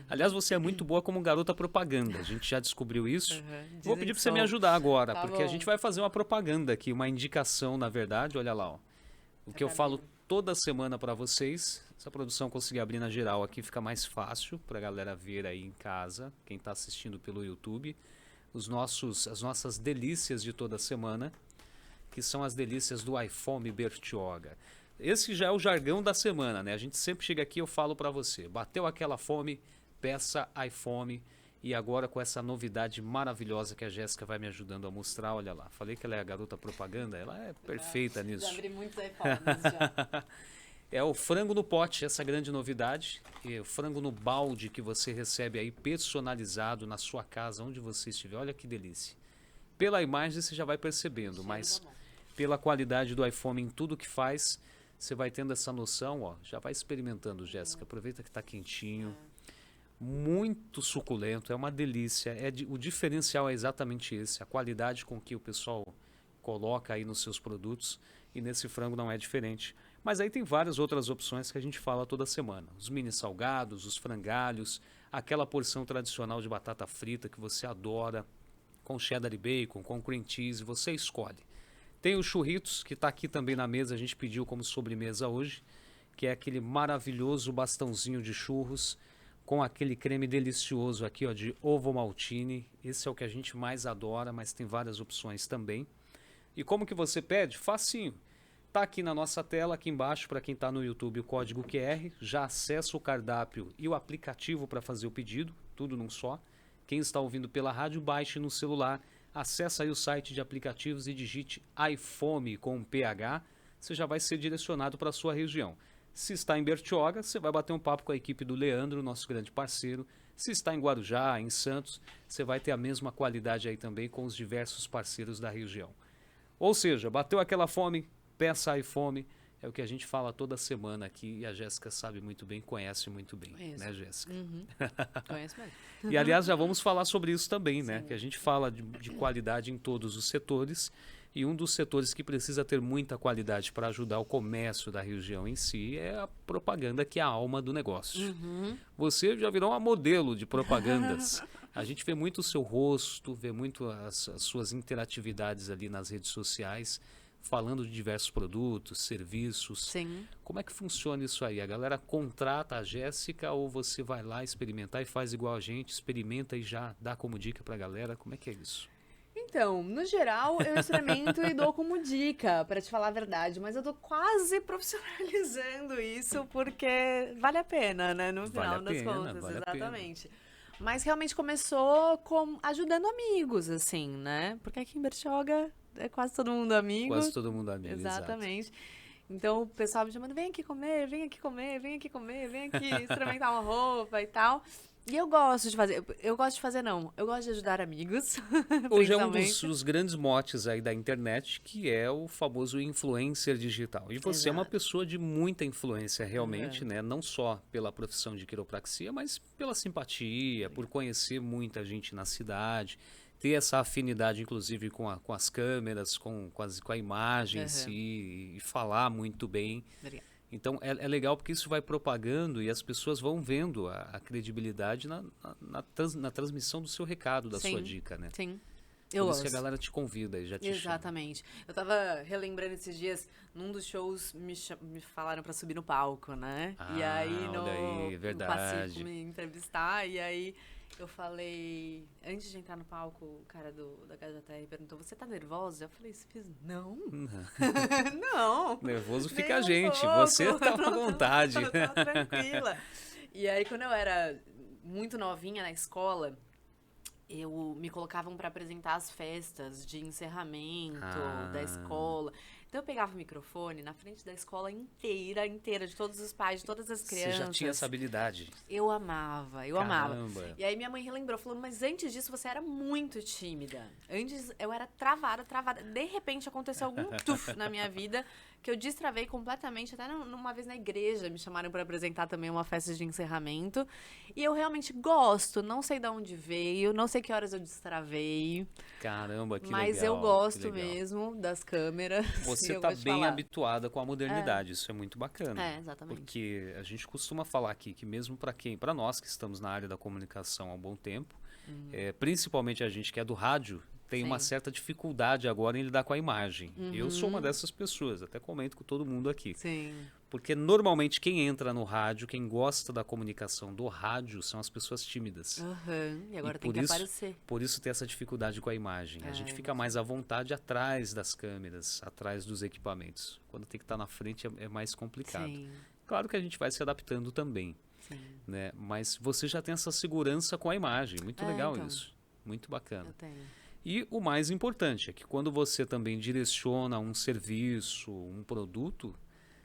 Aliás, você é muito boa como garota propaganda, a gente já descobriu isso. Vou Dizem pedir que para você me sou. ajudar agora, Tá porque a bom. gente vai fazer uma propaganda aqui, uma indicação, na verdade, olha lá, ó. O que eu falo toda semana para vocês, se a produção conseguir abrir na geral aqui, fica mais fácil para a galera ver aí em casa, quem está assistindo pelo YouTube, as nossas delícias de toda semana, que são as delícias do iFome Bertioga. Esse já é o jargão da semana, né? A gente sempre chega aqui e eu falo para você, bateu aquela fome, peça iFome. E agora com essa novidade maravilhosa que a Jéssica vai me ajudando a mostrar, olha lá. Falei que ela é a garota propaganda, ela é perfeita nisso. Já abri muitos iPhones já. É o frango no pote, essa grande novidade. E o frango no balde que você recebe aí personalizado na sua casa, onde você estiver. Olha que delícia. Pela imagem você já vai percebendo, mas pela qualidade do iPhone em tudo que faz, você vai tendo essa noção, ó. Já vai experimentando, Jéssica. Aproveita que está quentinho. Muito suculento, é uma delícia. O diferencial é exatamente esse, a qualidade com que o pessoal coloca aí nos seus produtos. E nesse frango não é diferente. Mas aí tem várias outras opções que a gente fala toda semana. Os mini salgados, os frangalhos, aquela porção tradicional de batata frita que você adora, com cheddar e bacon, com cream cheese, você escolhe. Tem os churritos, que está aqui também na mesa, a gente pediu como sobremesa hoje, que é aquele maravilhoso bastãozinho de churros, com aquele creme delicioso aqui, ó, de ovo maltine. Esse é o que a gente mais adora, mas tem várias opções também. E como que você pede? Facinho. Tá aqui na nossa tela, aqui embaixo, para quem está no YouTube, o código QR. Já acessa o cardápio e o aplicativo para fazer o pedido, tudo num só. Quem está ouvindo pela rádio, baixe no celular. Acesse aí o site de aplicativos e digite iFome com um PH. Você já vai ser direcionado para a sua região. Se está em Bertioga, você vai bater um papo com a equipe do Leandro, nosso grande parceiro. Se está em Guarujá, em Santos, você vai ter a mesma qualidade aí também com os diversos parceiros da região. Ou seja, bateu aquela fome, peça iFome. É o que a gente fala toda semana aqui e a Jéssica sabe muito bem, conhece muito bem, né, Jéssica? Conheço mesmo. E aliás, já vamos falar sobre isso também, né? Que a gente fala de qualidade em todos os setores. E um dos setores que precisa ter muita qualidade para ajudar o comércio da região em si é a propaganda, que é a alma do negócio. Você já virou uma modelo de propagandas. A gente vê muito o seu rosto, vê muito as suas interatividades ali nas redes sociais, falando de diversos produtos, serviços. Sim. Como é que funciona isso aí? A galera contrata a Jéssica ou você vai lá experimentar e faz igual a gente, experimenta e já dá como dica para a galera? Como é que é isso? Então, no geral, eu experimento e dou como dica, pra te falar a verdade, mas eu tô quase profissionalizando isso porque vale a pena, né, no final das contas, exatamente. Mas realmente começou ajudando amigos, assim, né? Porque aqui em Bertioga é quase todo mundo amigo. Quase todo mundo amigo, exatamente. Exato. Então o pessoal me chamando, vem aqui comer, vem aqui comer, vem aqui comer, vem aqui experimentar uma roupa e tal. E eu gosto de fazer, eu gosto de ajudar amigos. Hoje é um dos grandes motes aí da internet, que é o famoso influencer digital. E você é uma pessoa de muita influência realmente, né? Não só pela profissão de quiropraxia, mas pela simpatia, por conhecer muita gente na cidade, ter essa afinidade inclusive com as câmeras, com a imagem em si, e falar muito bem. Obrigada. Então é legal porque isso vai propagando e as pessoas vão vendo a credibilidade na transmissão do seu recado, da sua dica, né? Sim. Por isso que a galera te convida e já te Exatamente. Eu tava relembrando esses dias, num dos shows me falaram pra subir no palco, né? E aí no Pacífico me entrevistar, e aí eu falei, antes de entrar no palco, o cara da HJR perguntou, você tá nervosa? Eu falei, não. Não. Nervoso fica a gente, você tá à vontade. Eu tava tranquila. E aí, quando eu era muito novinha na escola, me colocavam para apresentar as festas de encerramento da escola. Então eu pegava o microfone na frente da escola inteira, de todos os pais, de todas as crianças. Você já tinha essa habilidade? Eu amava. E aí minha mãe relembrou, falou, mas antes disso você era muito tímida. Antes eu era travada. De repente aconteceu algum tuf na minha vida que eu destravei completamente. Até numa vez na igreja me chamaram para apresentar também uma festa de encerramento. E eu realmente gosto, não sei de onde veio, não sei que horas eu destravei. Caramba, que legal. Mas eu gosto mesmo das câmeras. Você está bem habituada com a modernidade, isso é muito bacana. É, exatamente. Porque a gente costuma falar aqui que mesmo para nós que estamos na área da comunicação há um bom tempo, principalmente a gente que é do rádio, tem uma certa dificuldade agora em lidar com a imagem. Eu sou uma dessas pessoas, até comento com todo mundo aqui. Sim. Porque normalmente quem entra no rádio, quem gosta da comunicação do rádio, são as pessoas tímidas. E agora tem que aparecer. Por isso tem essa dificuldade com a imagem. A gente fica mais à vontade atrás das câmeras, atrás dos equipamentos. Quando tem que estar na frente é mais complicado. Sim. Claro que a gente vai se adaptando também. né? Mas você já tem essa segurança com a imagem. Muito legal então. isso. Muito bacana. Eu tenho. E o mais importante é que quando você também direciona um serviço, um produto,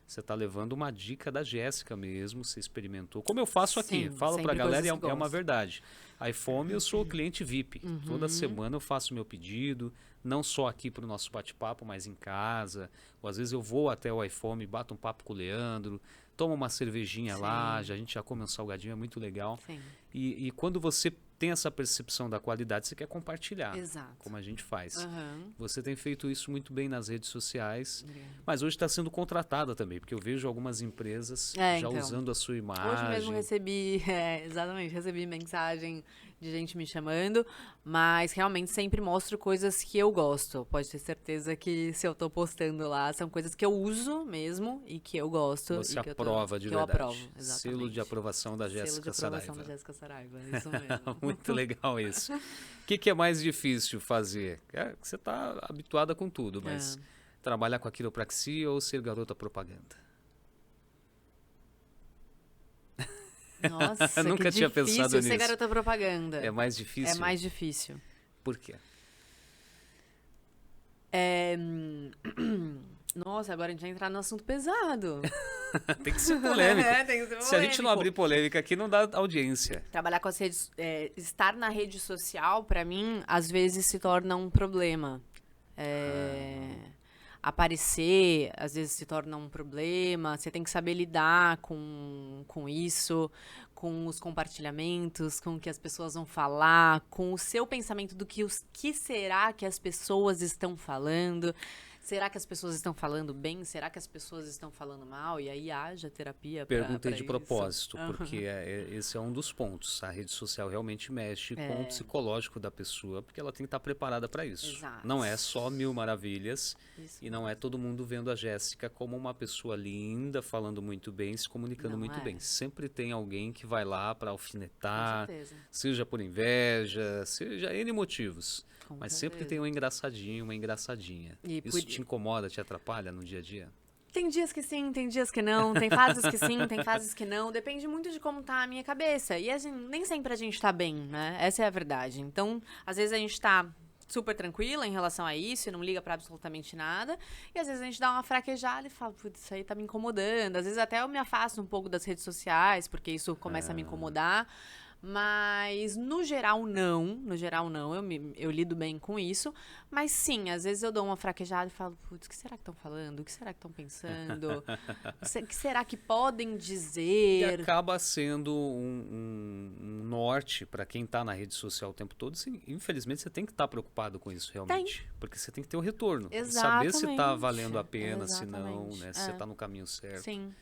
você está levando uma dica da Jéssica mesmo, você experimentou. Como eu faço aqui, Sim, falo para a sempre galera, coisas que é uma gosto. verdade. A iFome eu sou cliente VIP. Toda semana eu faço meu pedido, não só aqui para o nosso bate-papo, mas em casa. Ou às vezes eu vou até o iFome, bato um papo com o Leandro, tomo uma cervejinha lá, a gente já come um salgadinho, é muito legal. Sim. E quando você tem essa percepção da qualidade, você quer compartilhar, Exato. como a gente faz. Aham. Você tem feito isso muito bem nas redes sociais, Obrigada. mas hoje está sendo contratada também, porque eu vejo algumas empresas já Então. usando a sua imagem. Hoje mesmo recebi, exatamente, recebi mensagem de gente me chamando, mas realmente sempre mostro coisas que eu gosto. Pode ter certeza que se eu tô postando lá, são coisas que eu uso mesmo e que eu gosto. Você e que aprova de que verdade. eu aprovo, exatamente. Selo de aprovação da Jéssica Selo de aprovação Saraiva. da Jéssica Saraiva, isso mesmo. Muito legal isso. O que é mais difícil fazer? Você está habituada com tudo, mas trabalhar com a quiropraxia ou ser garota propaganda? Nossa, Nunca tinha difícil pensado ser nisso. garota propaganda. É mais difícil? É mais difícil. Por quê? Nossa, agora a gente vai entrar no assunto pesado. Tem que ser polêmico. Tem que ser Se a gente não polêmico. abrir polêmica aqui, não dá audiência. Trabalhar com as redes, estar na rede social, pra mim, às vezes se torna um problema. Aparecer, às vezes se torna um problema. Você tem que saber lidar com isso, com os compartilhamentos, com o que as pessoas vão falar, com o seu pensamento do que será que as pessoas estão falando. Será que as pessoas estão falando bem? Será que as pessoas estão falando mal? E aí haja terapia pra Perguntei de isso. propósito, porque esse é um dos pontos. A rede social realmente mexe com o psicológico da pessoa, porque ela tem que estar preparada para isso. Exato. Não é só mil maravilhas Isso e não é todo mundo vendo a Jéssica como uma pessoa linda, falando muito bem, se comunicando Não muito é. bem. Sempre tem alguém que vai lá para alfinetar, Com certeza. seja por inveja, seja N motivos. Com Mas certeza. sempre tem um engraçadinho, uma engraçadinha. E Isso por- te incomoda, te atrapalha no dia a dia? Tem dias que sim, tem dias que não, tem fases que sim, tem fases que não. Depende muito de como tá a minha cabeça. E assim, nem sempre a gente tá bem, né? Essa é a verdade. Então, às vezes a gente tá super tranquila em relação a isso e não liga pra absolutamente nada. E às vezes a gente dá uma fraquejada e fala, putz, isso aí tá me incomodando. Às vezes até eu me afasto um pouco das redes sociais, porque isso começa a me incomodar. Mas, no geral, não. No geral, não. Eu lido bem com isso. Mas, sim, às vezes eu dou uma fraquejada e falo, putz, o que será que estão falando? O que será que estão pensando? O que será que podem E dizer? acaba sendo um norte para quem está na rede social o tempo todo. Sim, infelizmente, você tem que estar preocupado com isso realmente. Porque você tem que ter o retorno. Saber se está Exatamente. valendo a pena, se não, Exatamente. né? Se você está no caminho certo. Sim,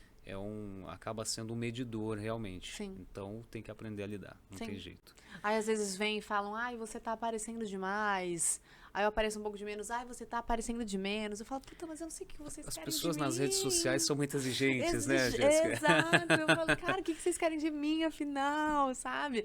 Acaba sendo um medidor realmente. Sim. Então tem que aprender a lidar. Não Sim. tem jeito. Aí, às vezes, vem e falam, ai, você tá aparecendo demais. Aí eu apareço um pouco de menos, ai, você tá aparecendo de menos. Eu falo, puta, mas eu não sei o que vocês As querem pessoas de nas redes mim. sociais são muito exigentes, né, Jéssica? Exato. Eu falo, cara, o que vocês querem de mim, afinal, sabe?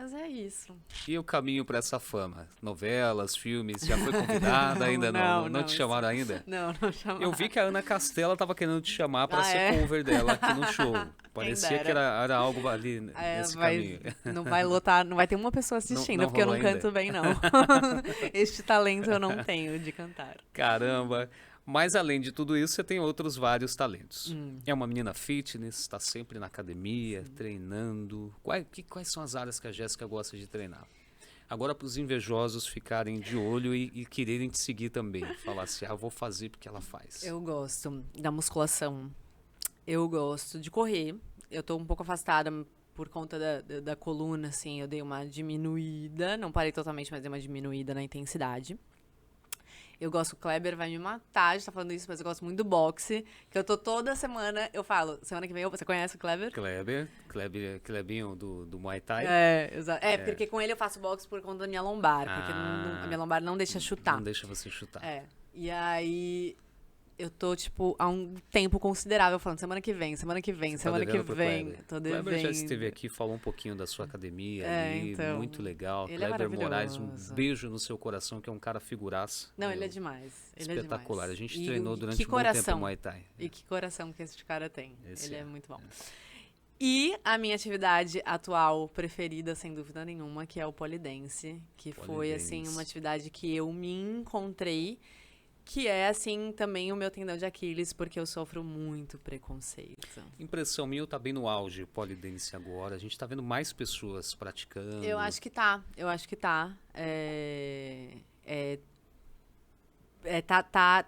Mas é isso. E o caminho para essa fama? Novelas, filmes, já foi convidada? Ainda não? Não te chamaram ainda? Não chamaram. Eu vi que a Ana Castela estava querendo te chamar para Ah, ser é? cover dela aqui no show. Parecia dera. que era algo ali nesse caminho. Não vai lotar, não vai ter uma pessoa assistindo, não porque eu não rolou ainda? canto bem, não. Este talento eu não tenho de cantar. Caramba! Mas além de tudo isso, você tem outros vários talentos. É uma menina fitness, está sempre na academia, treinando. Quais são as áreas que a Jéssica gosta de treinar? Agora, para os invejosos ficarem de olho e quererem te seguir também. Falar assim, vou fazer porque ela faz. Eu gosto da musculação. Eu gosto de correr. Eu tô um pouco afastada por conta da coluna, assim. Eu dei uma diminuída. Não parei totalmente, mas dei uma diminuída na intensidade. Eu gosto, o Kleber vai me matar de estar falando isso, mas eu gosto muito do boxe. Que eu tô toda semana, eu falo, semana que vem, você conhece o Kleber? Klebinho do Muay Thai. Exato. Porque com ele eu faço boxe por conta da minha lombar. Porque a minha lombar não deixa chutar. Não deixa você chutar. E aí, eu tô, tipo, há um tempo considerável falando, semana que vem, semana que vem. Tô devendo. Kleber já esteve aqui, falou um pouquinho da sua academia ali, então, muito legal. ele é Kleber Moraes, um maravilhoso. beijo no seu coração, que é um cara figuraça. Não, ele é demais. Ele Espetacular. É demais. A gente E treinou durante que um bom tempo coração. Muay Thai. E que coração que esse cara tem. Esse ele é. é muito bom. E a minha atividade atual preferida, sem dúvida nenhuma, que é o polidense, que foi, assim, uma atividade que eu me encontrei, que é, assim, também o meu tendão de Aquiles, porque eu sofro muito preconceito. Impressão minha, tá bem no auge polidense agora. A gente tá vendo mais pessoas praticando. Eu acho que tá.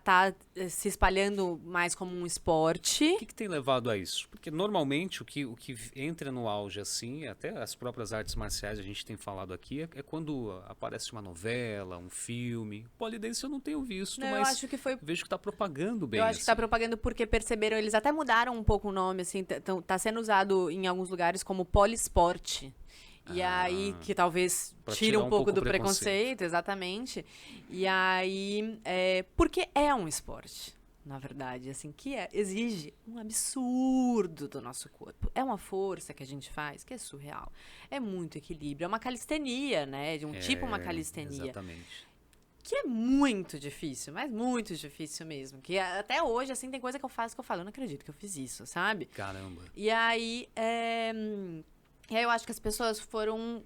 Tá se espalhando mais como um esporte. O que tem levado a isso? Porque normalmente o que entra no auge assim, até as próprias artes marciais a gente tem falado aqui, é quando aparece uma novela, um filme. Polidense eu não tenho visto, Não, mas eu acho que foi... vejo que tá propagando bem. Eu acho que tá propagando porque perceberam, eles até mudaram um pouco o nome, assim, tá sendo usado em alguns lugares como poliesporte. E aí, que talvez tire um pouco do preconceito, exatamente. E aí, porque é um esporte, na verdade, assim, que exige um absurdo do nosso corpo. É uma força que a gente faz que é surreal. É muito equilíbrio. É uma calistenia, né? De um tipo uma calistenia. Exatamente. Que é muito difícil, mas muito difícil mesmo. Que até hoje, assim, tem coisa que eu faço que eu falo, eu não acredito que eu fiz isso, sabe? Caramba. E aí, E aí eu acho que as pessoas foram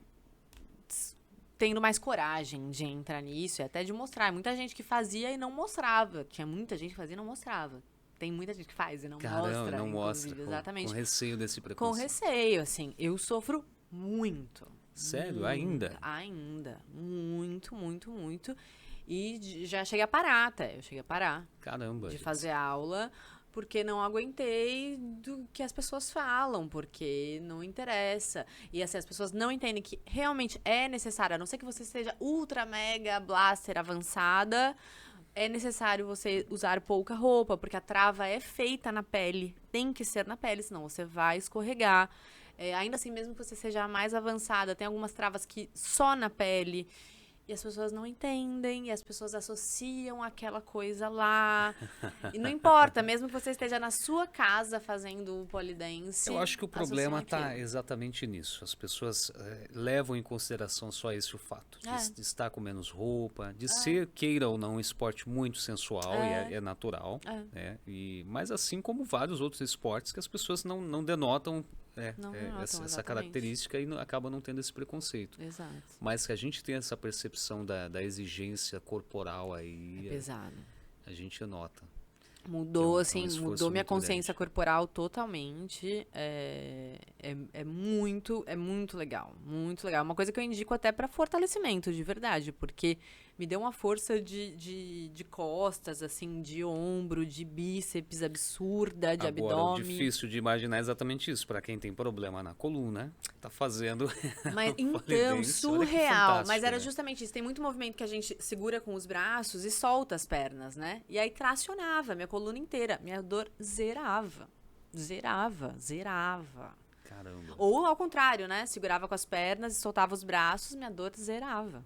tendo mais coragem de entrar nisso e até de mostrar. Muita gente que fazia e não mostrava. Tinha muita gente que fazia e não mostrava. Tem muita gente que faz e não mostra. Não mostra. Exatamente. Com receio desse preconceito. Com receio, assim. Eu sofro muito. Sério? Muito, Ainda? Ainda. Muito, muito, muito. E já cheguei a parar até. Eu cheguei a parar. Caramba. De fazer aula, porque não aguentei do que as pessoas falam, porque não interessa. E assim, as pessoas não entendem que realmente é necessário, a não ser que você seja ultra mega blaster avançada, é necessário você usar pouca roupa, porque a trava é feita na pele, tem que ser na pele, senão você vai escorregar. Ainda assim, mesmo que você seja mais avançada, tem algumas travas que só na pele. E as pessoas não entendem, e as pessoas associam aquela coisa lá. E não importa, mesmo que você esteja na sua casa fazendo o polidense. Eu acho que o problema está exatamente nisso. As pessoas levam em consideração só esse o fato. De estar com menos roupa, de ser, queira ou não, um esporte muito sensual e é natural. Né? Mas assim como vários outros esportes que as pessoas não denotam essa característica e acaba não tendo esse preconceito. Exato. Mas que a gente tem essa percepção da exigência corporal aí. É pesado. A gente nota. Mudou, mudou minha consciência corporal totalmente. É muito legal. Muito legal. Uma coisa que eu indico até para fortalecimento, de verdade, porque me deu uma força de costas, assim, de ombro, de bíceps absurda, de abdômen. Difícil de imaginar exatamente isso. Para quem tem problema na coluna, tá fazendo. Mas então, surreal. Mas era justamente isso. Tem muito movimento que a gente segura com os braços e solta as pernas, né? E aí tracionava minha coluna inteira. Minha dor zerava. Caramba. Ou ao contrário, né? Segurava com as pernas e soltava os braços, minha dor zerava.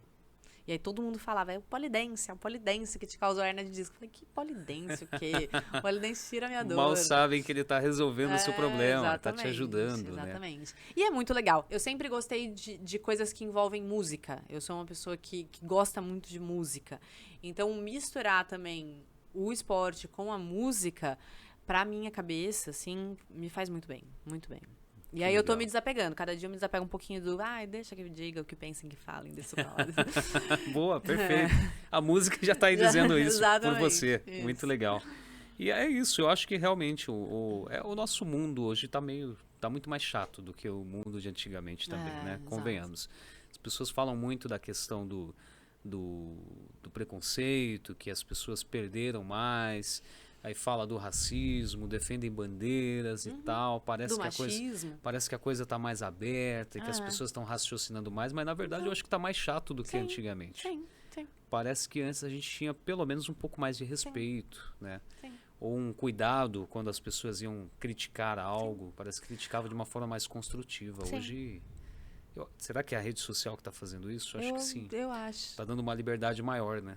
E aí todo mundo falava, é o polidense que te causou hernia de disco. Eu falei, que polidense o quê? O polidense tira a minha dor. Mal sabem que ele tá resolvendo o seu problema, tá te ajudando, exatamente. Né? E é muito legal. Eu sempre gostei de coisas que envolvem música. Eu sou uma pessoa que gosta muito de música. Então, misturar também o esporte com a música, pra minha cabeça, assim, me faz muito bem. Muito bem. E aí eu tô me desapegando. Cada dia eu me desapego um pouquinho do... deixa que eu diga o que pensem, que falem, desse lado. Boa, perfeito. A música já tá aí dizendo isso por você. Isso. Muito legal. E é isso. Eu acho que realmente o nosso mundo hoje tá muito mais chato do que o mundo de antigamente também, né? Exato. Convenhamos. As pessoas falam muito da questão do preconceito, que as pessoas perderam mais... Aí fala do racismo, defendem bandeiras e tal. Parece que a coisa está mais aberta e que as pessoas estão raciocinando mais, mas na verdade eu acho que está mais chato do que antigamente. Sim. Parece que antes a gente tinha pelo menos um pouco mais de respeito, né? Ou um cuidado quando as pessoas iam criticar algo. Parece que criticava de uma forma mais construtiva. Hoje... será que é a rede social que está fazendo isso? Acho que sim. Eu acho. Está dando uma liberdade maior, né?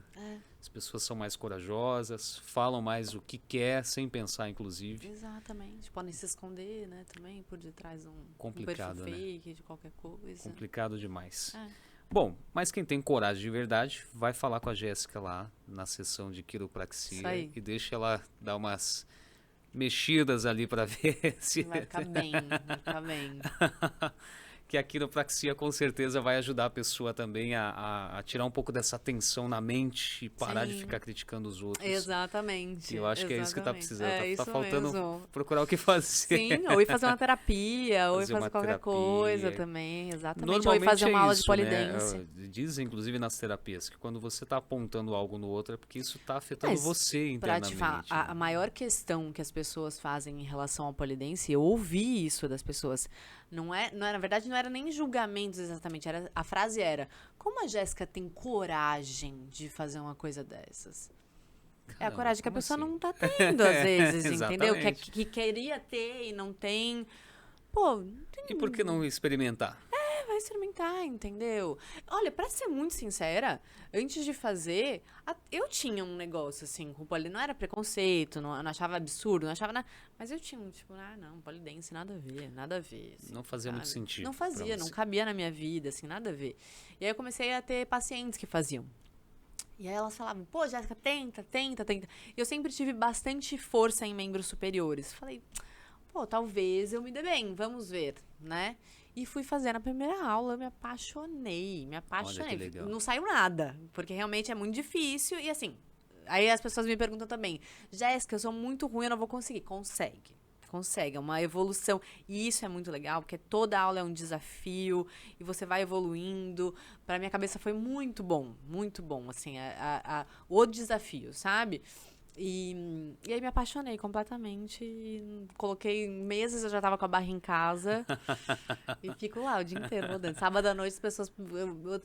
As pessoas são mais corajosas, falam mais o que quer, sem pensar, inclusive. Exatamente. Podem se esconder, né? Também por detrás de um complicado, perfil fake, de qualquer coisa. Complicado demais. Bom, mas quem tem coragem de verdade vai falar com a Jéssica lá na sessão de quiropraxia e deixa ela dar umas mexidas ali para ver se... Vai ficar bem, vai ficar bem. Que a quiropraxia com certeza vai ajudar a pessoa também a tirar um pouco dessa tensão na mente e parar de ficar criticando os outros. Exatamente. Eu acho que é isso que tá precisando. Tá isso faltando mesmo. procurar o que fazer. Sim, ou ir fazer uma terapia, ou ir fazer qualquer coisa também. Exatamente. Ou ir fazer uma aula de polidense. Né? Dizem, inclusive, nas terapias, que quando você tá apontando algo no outro é porque isso tá afetando você internamente. Pra te falar, a maior questão que as pessoas fazem em relação ao polidense, eu ouvi isso das pessoas. Na verdade, não era nem julgamentos exatamente. A frase era: como a Jéssica tem coragem de fazer uma coisa dessas? É a coragem que a pessoa não tá tendo, às vezes, entendeu? Que queria ter e não tem. Pô, e por que não experimentar? Vai experimentar, entendeu? Olha, pra ser muito sincera, antes de fazer, eu tinha um negócio assim com polidense. Não era preconceito, não achava absurdo, não achava nada. Mas eu tinha tipo, não, polidense, nada a ver, nada a ver. Assim, não fazia muito sentido. Não fazia, não cabia na minha vida, assim, nada a ver. E aí eu comecei a ter pacientes que faziam. E aí elas falavam, pô, Jéssica, tenta. E eu sempre tive bastante força em membros superiores. Falei, pô, talvez eu me dê bem, vamos ver, né? E fui fazer na primeira aula, eu me apaixonei. Olha que legal. Não saiu nada, porque realmente é muito difícil. E assim, aí as pessoas me perguntam também, Jéssica, eu sou muito ruim, eu não vou conseguir. Consegue, é uma evolução. E isso é muito legal, porque toda aula é um desafio e você vai evoluindo. Pra minha cabeça foi muito bom, assim, o desafio, sabe? E aí me apaixonei completamente. E coloquei meses, eu já tava com a barra em casa. E fico lá o dia inteiro rodando. Sábado à noite, as pessoas.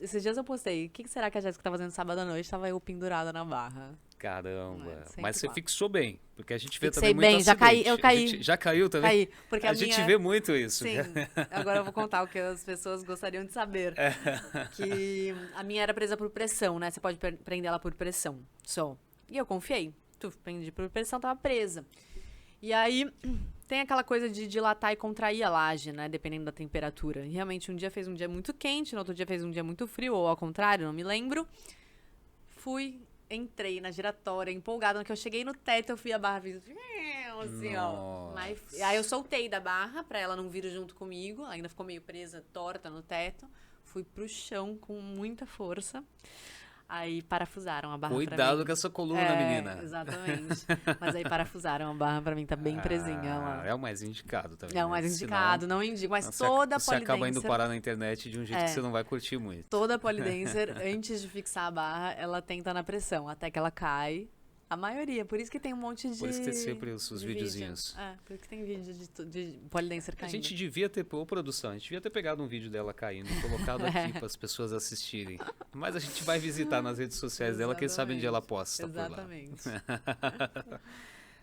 Esses dias eu postei. O que será que a Jéssica tá fazendo sábado à noite? Tava eu pendurada na barra. Caramba. Mas você fixou bem. Porque a gente vê Fixei também muito bem, eu caí. Já caiu também? Caí. Porque a gente vê muito isso. Sim. Agora eu vou contar o que as pessoas gostariam de saber. Que a minha era presa por pressão, né? Você pode prender ela por pressão. E eu confiei. Prendi por pressão, tava presa. E aí, tem aquela coisa de dilatar e contrair a laje, né? Dependendo da temperatura. E realmente, um dia fez um dia muito quente, no outro dia fez um dia muito frio, ou ao contrário, não me lembro. Entrei na giratória, empolgada. No que eu cheguei no teto, eu fui a barra, fiz assim, ó. Aí eu soltei da barra, pra ela não vir junto comigo. Ela ainda ficou meio presa, torta no teto. Fui pro chão com muita força. Aí parafusaram a barra pra mim. Cuidado com essa coluna, menina. Exatamente. Mas aí parafusaram a barra pra mim, tá bem presinha lá. É o mais indicado também. É o mais indicado, não indico. Mas toda polidencer... Você acaba indo parar na internet de um jeito que você não vai curtir muito. Toda polidencer, antes de fixar a barra, ela tenta na pressão, até que ela cai. A maioria, por isso que tem um monte de... Por isso que tem sempre os videozinhos. Por isso que tem vídeo de polidencer caindo. A gente devia ter, produção, a gente devia ter pegado um vídeo dela caindo e colocado aqui para as pessoas assistirem. Mas a gente vai visitar nas redes sociais dela, quem sabe onde ela posta. Exatamente. Por lá.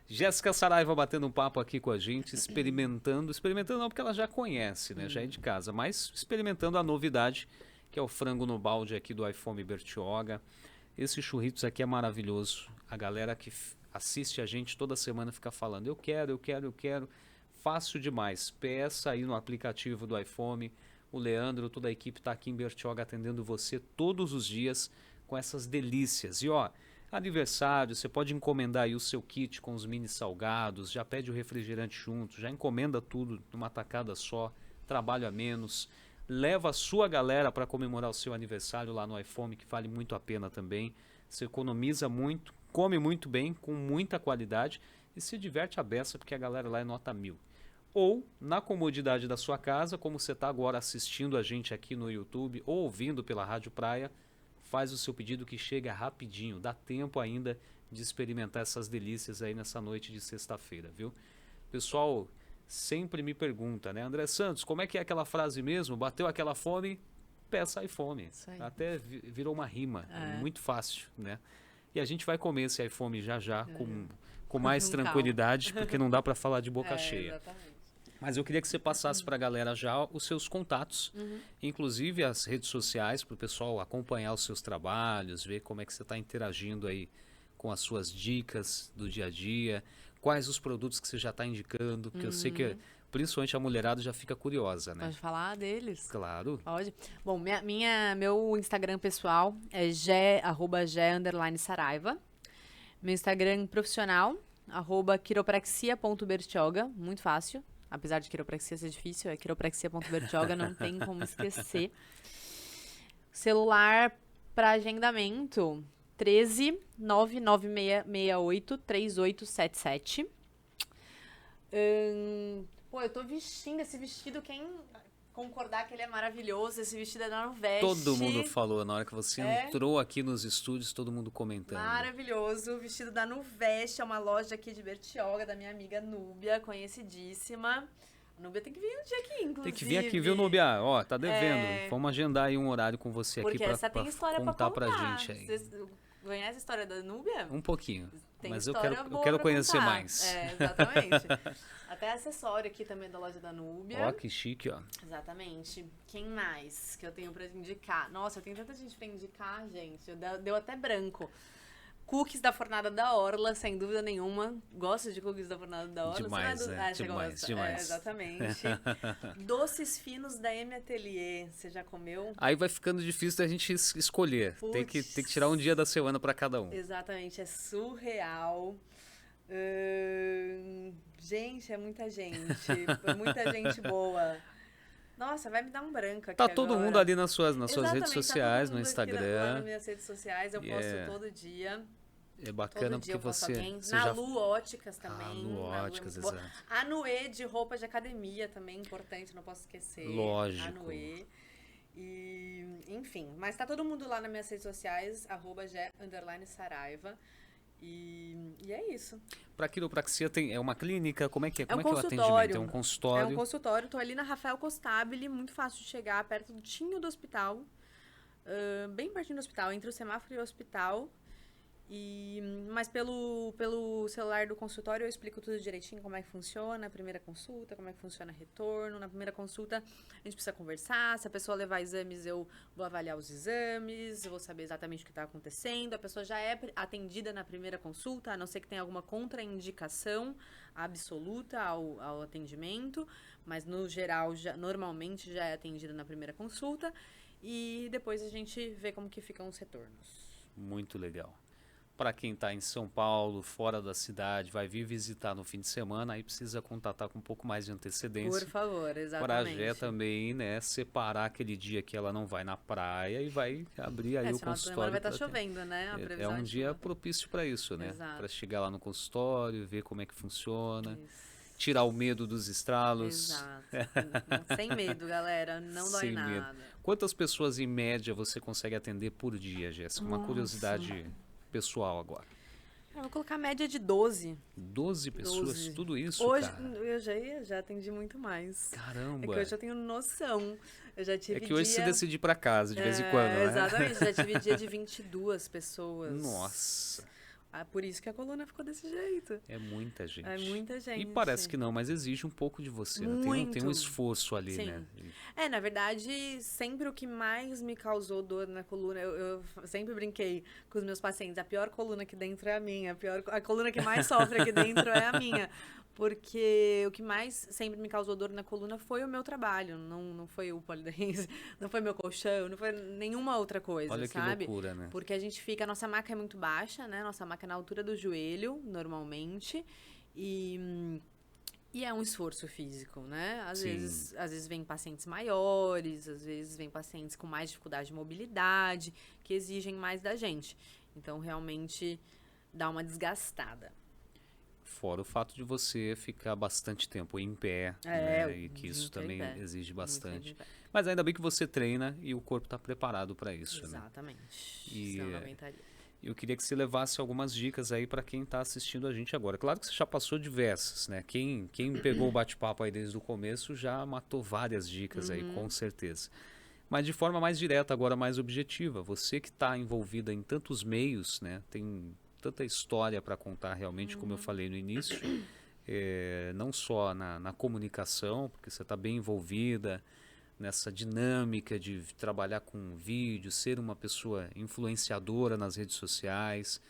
Jéssica Saraiva batendo um papo aqui com a gente, experimentando não porque ela já conhece, né? Já é de casa, mas experimentando a novidade, que é o frango no balde aqui do iFome Bertioga. Esse churritos aqui é maravilhoso. A galera que assiste a gente toda semana fica falando, eu quero. Fácil demais. Peça aí no aplicativo do iFome. O Leandro, toda a equipe está aqui em Bertioga atendendo você todos os dias com essas delícias. E ó, aniversário, você pode encomendar aí o seu kit com os mini salgados, já pede o refrigerante junto, já encomenda tudo numa tacada só, trabalho a menos. Leva a sua galera para comemorar o seu aniversário lá no iFome, que vale muito a pena também. Você economiza muito, come muito bem, com muita qualidade e se diverte a beça, porque a galera lá é nota 1000. Ou, na comodidade da sua casa, como você está agora assistindo a gente aqui no YouTube ou ouvindo pela Rádio Praia, faz o seu pedido que chega rapidinho. Dá tempo ainda de experimentar essas delícias aí nessa noite de sexta-feira, viu? Pessoal... sempre me pergunta, né? André Santos, como é que é aquela frase mesmo? Bateu aquela fome, peça iFome. Até virou uma rima, muito fácil, né? E a gente vai comer esse iFome já com mais tranquilidade, porque não dá para falar de boca cheia. Exatamente. Mas eu queria que você passasse para a galera já os seus contatos, inclusive as redes sociais, para o pessoal acompanhar os seus trabalhos, ver como é que você está interagindo aí com as suas dicas do dia a dia. Quais os produtos que você já está indicando? Porque eu sei que, principalmente, a mulherada já fica curiosa, né? Pode falar deles? Claro. Pode. Bom, meu Instagram pessoal é @ge_saraiva. Meu Instagram profissional @quiropraxia.bertioga, muito fácil. Apesar de quiropraxia ser difícil, é quiropraxia.bertioga, não tem como esquecer. Celular para agendamento, 13 99668 3877. Pô, eu tô vestindo esse vestido, quem concordar que ele é maravilhoso, esse vestido é da Nuveste. Todo mundo falou, na hora que você entrou aqui nos estúdios, todo mundo comentando. Maravilhoso, o vestido da Nuveste, é uma loja aqui de Bertioga, da minha amiga Núbia, conhecidíssima. A Núbia tem que vir um dia aqui, inclusive. Tem que vir aqui, viu, Núbia? Ó, tá devendo. Vamos agendar aí um horário com você aqui pra contar pra gente aí. Vocês conhecem a história da Núbia? Um pouquinho. Tem mas eu história quero boa conhecer contar. mais. Exatamente. Até acessório aqui também da loja da Núbia. Ó, que chique, ó. Exatamente. Quem mais que eu tenho pra indicar? Nossa, eu tenho tanta gente pra indicar, gente. Deu até branco. Cookies da Fornada da Orla, sem dúvida nenhuma. Gosto de cookies da Fornada da Orla. Demais, demais. Exatamente. Doces finos da M Atelier. Você já comeu? Aí vai ficando difícil da gente escolher. Tem que tirar um dia da semana pra cada um. Exatamente, é surreal. Gente, é muita gente. Muita gente boa. Nossa, vai me dar um branco aqui. Tá todo agora. mundo ali nas suas redes Tá sociais, todo no mundo Instagram. nas minhas redes sociais, eu posto todo dia. É bacana todo dia porque você na já... Lu Óticas também. Lu Óticas, exato. A Nuê de roupa de academia também, importante, não posso esquecer. Lógico. A Nuê. E, enfim, mas tá todo mundo lá nas minhas redes sociais, @G_Saraiva. E é isso. Para quiropraxia é uma clínica? Como é que é? Como um é que é o atendimento? É um consultório? É um consultório. Tô ali na Rafael Costabile, muito fácil de chegar, perto do tinho do hospital. Bem pertinho do hospital, entre o semáforo e o hospital. Mas pelo celular do consultório eu explico tudo direitinho, como é que funciona a primeira consulta, como é que funciona o retorno. Na primeira consulta a gente precisa conversar, se a pessoa levar exames eu vou avaliar os exames, eu vou saber exatamente o que está acontecendo. A pessoa já é atendida na primeira consulta, a não ser que tenha alguma contraindicação absoluta ao atendimento, mas no geral, normalmente já é atendida na primeira consulta e depois a gente vê como que ficam os retornos. Muito legal. Para quem está em São Paulo, fora da cidade, vai vir visitar no fim de semana, aí precisa contatar com um pouco mais de antecedência. Por favor, exatamente. Para a Gé também, né, separar aquele dia que ela não vai na praia e vai abrir aí o consultório. Vai estar chovendo, né? É um dia propício para isso, né? Para chegar lá no consultório, ver como é que funciona. Isso. Tirar o medo dos estralos. Exato. Sem medo, galera. Não dói nada. Medo. Quantas pessoas, em média, você consegue atender por dia, Jéssica? Uma curiosidade pessoal agora. Eu vou colocar a média de 12. 12 pessoas? Tudo isso, hoje, cara? Eu já atendi muito mais. Caramba! É que hoje eu tenho noção. Eu já tive hoje você decide ir pra casa de vez em quando, né? Exatamente. Já tive dia de 22 pessoas. Nossa! Por isso que a coluna ficou desse jeito. É muita gente. É muita gente. E parece que não, mas exige um pouco de você, né? Tem um esforço ali, Sim. né? Na verdade, sempre o que mais me causou dor na coluna, eu sempre brinquei com os meus pacientes, a pior coluna aqui dentro é a minha, a coluna que mais sofre aqui dentro é a minha. Porque o que mais sempre me causou dor na coluna foi o meu trabalho, não foi o polidense, não foi meu colchão, não foi nenhuma outra coisa, Olha sabe? Que loucura, né? Porque a nossa maca é muito baixa, né? Nossa maca é na altura do joelho, normalmente, e é um esforço físico, né? Às vezes vem pacientes maiores, às vezes vem pacientes com mais dificuldade de mobilidade, que exigem mais da gente. Então, realmente, dá uma desgastada. Fora o fato de você ficar bastante tempo em pé, né? E que isso também exige bastante. Mas ainda bem que você treina e o corpo está preparado para isso, Exatamente. Né? E senão não aguentaria. Eu queria que você levasse algumas dicas aí para quem está assistindo a gente agora. Claro que você já passou diversas, né? Quem pegou o bate-papo aí desde o começo já matou várias dicas aí, com certeza. Mas de forma mais direta, agora mais objetiva. Você que está envolvida em tantos meios, né? Tem tanta história para contar realmente, como eu falei no início, não só na comunicação, porque você está bem envolvida nessa dinâmica de trabalhar com vídeo, ser uma pessoa influenciadora nas redes sociais,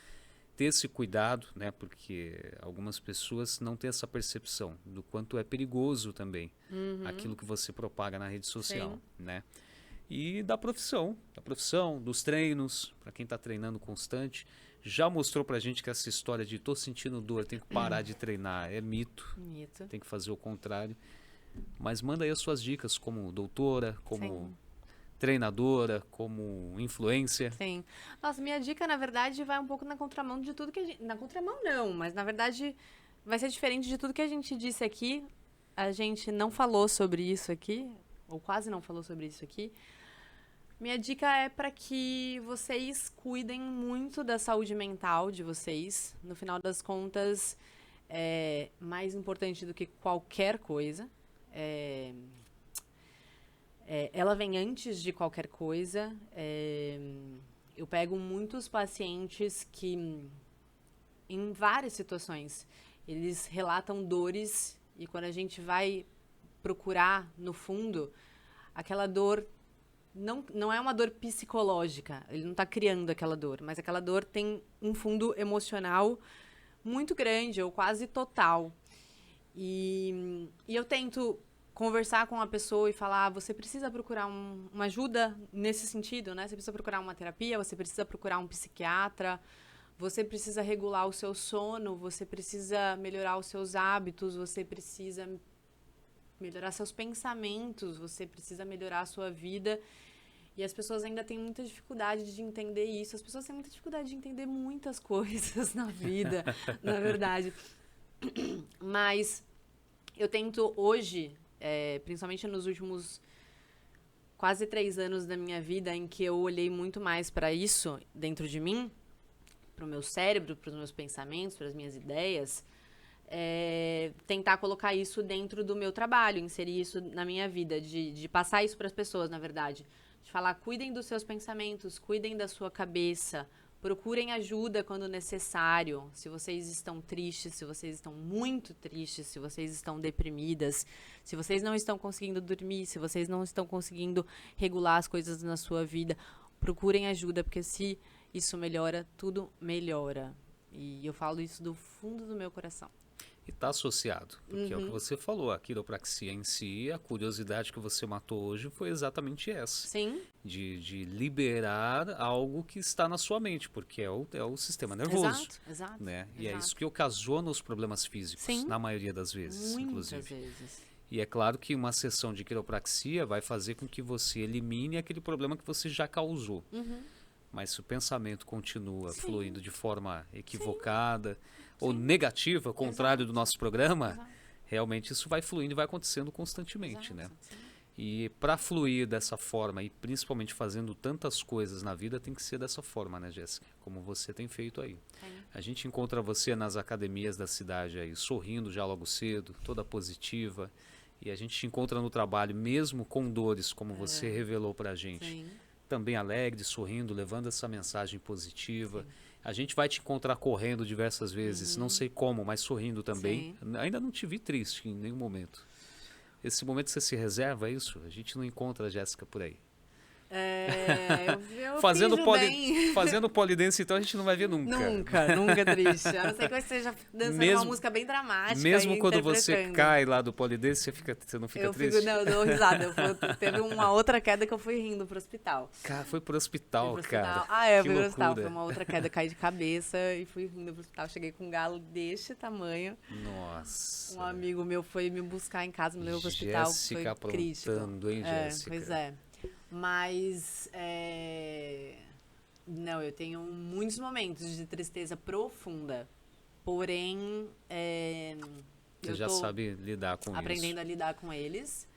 ter esse cuidado, né, porque algumas pessoas não têm essa percepção do quanto é perigoso também aquilo que você propaga na rede social, né? E da profissão, dos treinos, para quem está treinando constante. já mostrou pra gente que essa história de tô sentindo dor, tenho que parar de treinar, é mito. Mito. Tem que fazer o contrário. Mas manda aí as suas dicas como doutora, como treinadora, como influencer. Sim. Nossa, minha dica, na verdade, vai um pouco na contramão de tudo que a gente... Na contramão, não, mas na verdade vai ser diferente de tudo que a gente disse aqui. A gente não falou sobre isso aqui, ou quase não falou sobre isso aqui. Minha dica é para que vocês cuidem muito da saúde mental de vocês. No final das contas, é mais importante do que qualquer coisa. Ela vem antes de qualquer coisa. Eu pego muitos pacientes que, em várias situações, eles relatam dores e quando a gente vai procurar no fundo, aquela dor não é uma dor psicológica. Ele não está criando aquela dor, mas aquela dor tem um fundo emocional muito grande ou quase total. E eu tento conversar com a pessoa e falar, você precisa procurar uma ajuda nesse sentido, né? Você precisa procurar uma terapia, você precisa procurar um psiquiatra, você precisa regular o seu sono, você precisa melhorar os seus hábitos, você precisa melhorar seus pensamentos, você precisa melhorar a sua vida. E as pessoas ainda têm muita dificuldade de entender isso. As pessoas têm muita dificuldade de entender muitas coisas na vida, na verdade. Mas eu tento hoje, principalmente nos últimos quase 3 anos da minha vida, em que eu olhei muito mais para isso dentro de mim, para o meu cérebro, para os meus pensamentos, para as minhas ideias, tentar colocar isso dentro do meu trabalho, inserir isso na minha vida, de passar isso para as pessoas, na verdade. De falar, cuidem dos seus pensamentos, cuidem da sua cabeça, procurem ajuda quando necessário. Se vocês estão tristes, se vocês estão muito tristes, se vocês estão deprimidas, se vocês não estão conseguindo dormir, se vocês não estão conseguindo regular as coisas na sua vida, procurem ajuda, porque se isso melhora, tudo melhora. E eu falo isso do fundo do meu coração. E está associado, porque é o que você falou, a quiropraxia em si, a curiosidade que você matou hoje foi exatamente essa. Sim. De liberar algo que está na sua mente, porque é o sistema nervoso. Exato. Né? E é isso que ocasiona os problemas físicos, Sim. na maioria das vezes, inclusive. Muitas vezes. E é claro que uma sessão de quiropraxia vai fazer com que você elimine aquele problema que você já causou. Mas se o pensamento continua fluindo de forma equivocada ou negativa, ao contrário do nosso programa, realmente isso vai fluindo e vai acontecendo constantemente, né? Sim. E para fluir dessa forma e principalmente fazendo tantas coisas na vida, tem que ser dessa forma, né, Jéssica? Como você tem feito aí. A gente encontra você nas academias da cidade aí, sorrindo já logo cedo, toda positiva. E a gente te encontra no trabalho, mesmo com dores, como você revelou pra gente. Sim. Também alegre, sorrindo, levando essa mensagem positiva. A gente vai te encontrar correndo diversas vezes, não sei como, mas sorrindo também. Ainda não te vi triste em nenhum momento. Esse momento você se reserva, é isso? A gente não encontra a Jéssica por aí. Eu fazendo polidense, então a gente não vai ver nunca. Nunca triste. A não ser que você esteja dançando uma música bem dramática. Mesmo quando você cai lá do polidense, você não fica triste? Eu dou risada. Teve uma outra queda que eu fui rindo pro hospital. Cara, foi pro hospital, cara. Fui pro hospital. Foi uma outra queda, caí de cabeça e fui rindo pro hospital. Cheguei com um galo deste tamanho. Nossa. Um amigo meu foi me buscar em casa, me levou pro hospital. Jéssica foi crítico. aprontando, hein, Jéssica? Pois é. Mas, não, eu tenho muitos momentos de tristeza profunda. Porém, você já sabe lidar com aprendendo isso. a lidar com eles.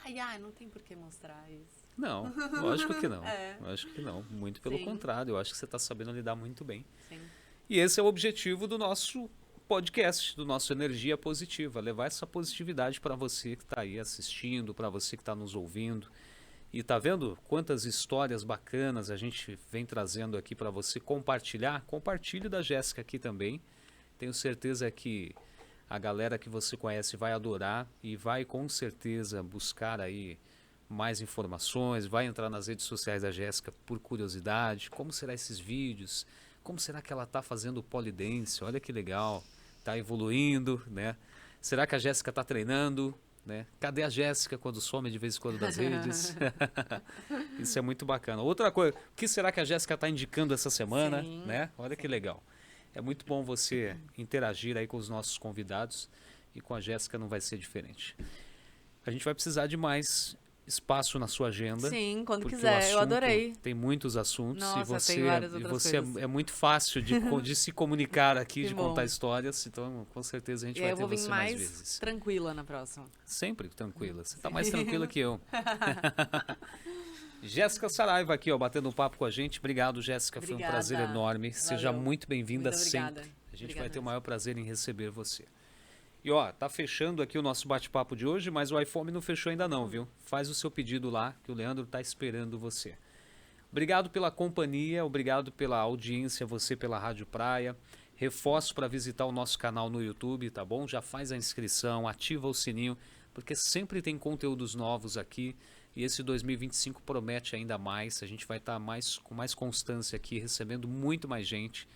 Ai, não tem por que mostrar isso. Não, lógico que não. Lógico que não. Muito pelo contrário, eu acho que você está sabendo lidar muito bem. Sim. E esse é o objetivo do nosso podcast, do nosso Energia Positiva, levar essa positividade para você que está aí assistindo, para você que está nos ouvindo. E tá vendo quantas histórias bacanas a gente vem trazendo aqui para você compartilhar? Compartilhe da Jéssica aqui também. Tenho certeza que a galera que você conhece vai adorar e vai com certeza buscar aí mais informações, vai entrar nas redes sociais da Jéssica por curiosidade, como serão esses vídeos, como será que ela está fazendo polidense, olha que legal. Está evoluindo, né? Será que a Jéssica está treinando? né? Cadê a Jéssica quando some de vez em quando das redes? Isso é muito bacana. Outra coisa, o que será que a Jéssica está indicando essa semana? Sim, Né? Olha que legal. É muito bom você interagir aí com os nossos convidados e com a Jéssica não vai ser diferente. A gente vai precisar de mais espaço na sua agenda. Sim, quando porque quiser. Eu adorei. Tem muitos assuntos. Nossa, e tem várias outras você coisas. é muito fácil de se comunicar aqui, Que de bom. contar histórias. Então, com certeza, a gente E vai aí eu ter vou vir você mais mais vezes. tranquila na próxima. Sempre tranquila. Você está mais tranquila que eu. Jéssica Saraiva aqui, ó, batendo um papo com a gente. Obrigado, Jéssica. Foi um Obrigada. prazer enorme. Seja Valeu. muito bem-vinda Muito obrigada. sempre. A gente Obrigada vai ter o mesmo. maior prazer em receber você. E ó, tá fechando aqui o nosso bate-papo de hoje, mas o iFome não fechou ainda não, viu? Faz o seu pedido lá, que o Leandro tá esperando você. Obrigado pela companhia, obrigado pela audiência, você pela Rádio Praia. Reforço para visitar o nosso canal no YouTube, tá bom? Já faz a inscrição, ativa o sininho, porque sempre tem conteúdos novos aqui. E esse 2025 promete ainda mais. A gente vai estar com mais constância aqui, recebendo muito mais gente.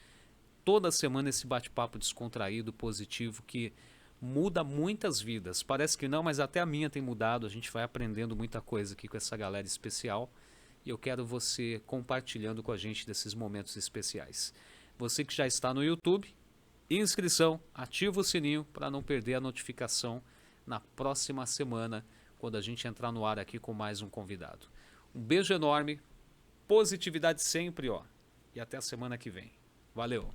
Toda semana esse bate-papo descontraído, positivo, que muda muitas vidas. Parece que não, mas até a minha tem mudado. A gente vai aprendendo muita coisa aqui com essa galera especial. E eu quero você compartilhando com a gente desses momentos especiais. Você que já está no YouTube, inscrição, ativa o sininho para não perder a notificação na próxima semana, quando a gente entrar no ar aqui com mais um convidado. Um beijo enorme, positividade sempre, ó. E até a semana que vem. Valeu!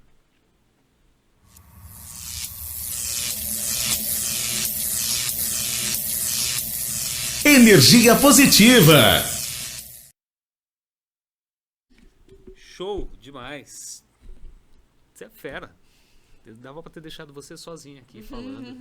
Energia positiva. Show demais. Você é fera. Dava pra ter deixado você sozinha aqui falando.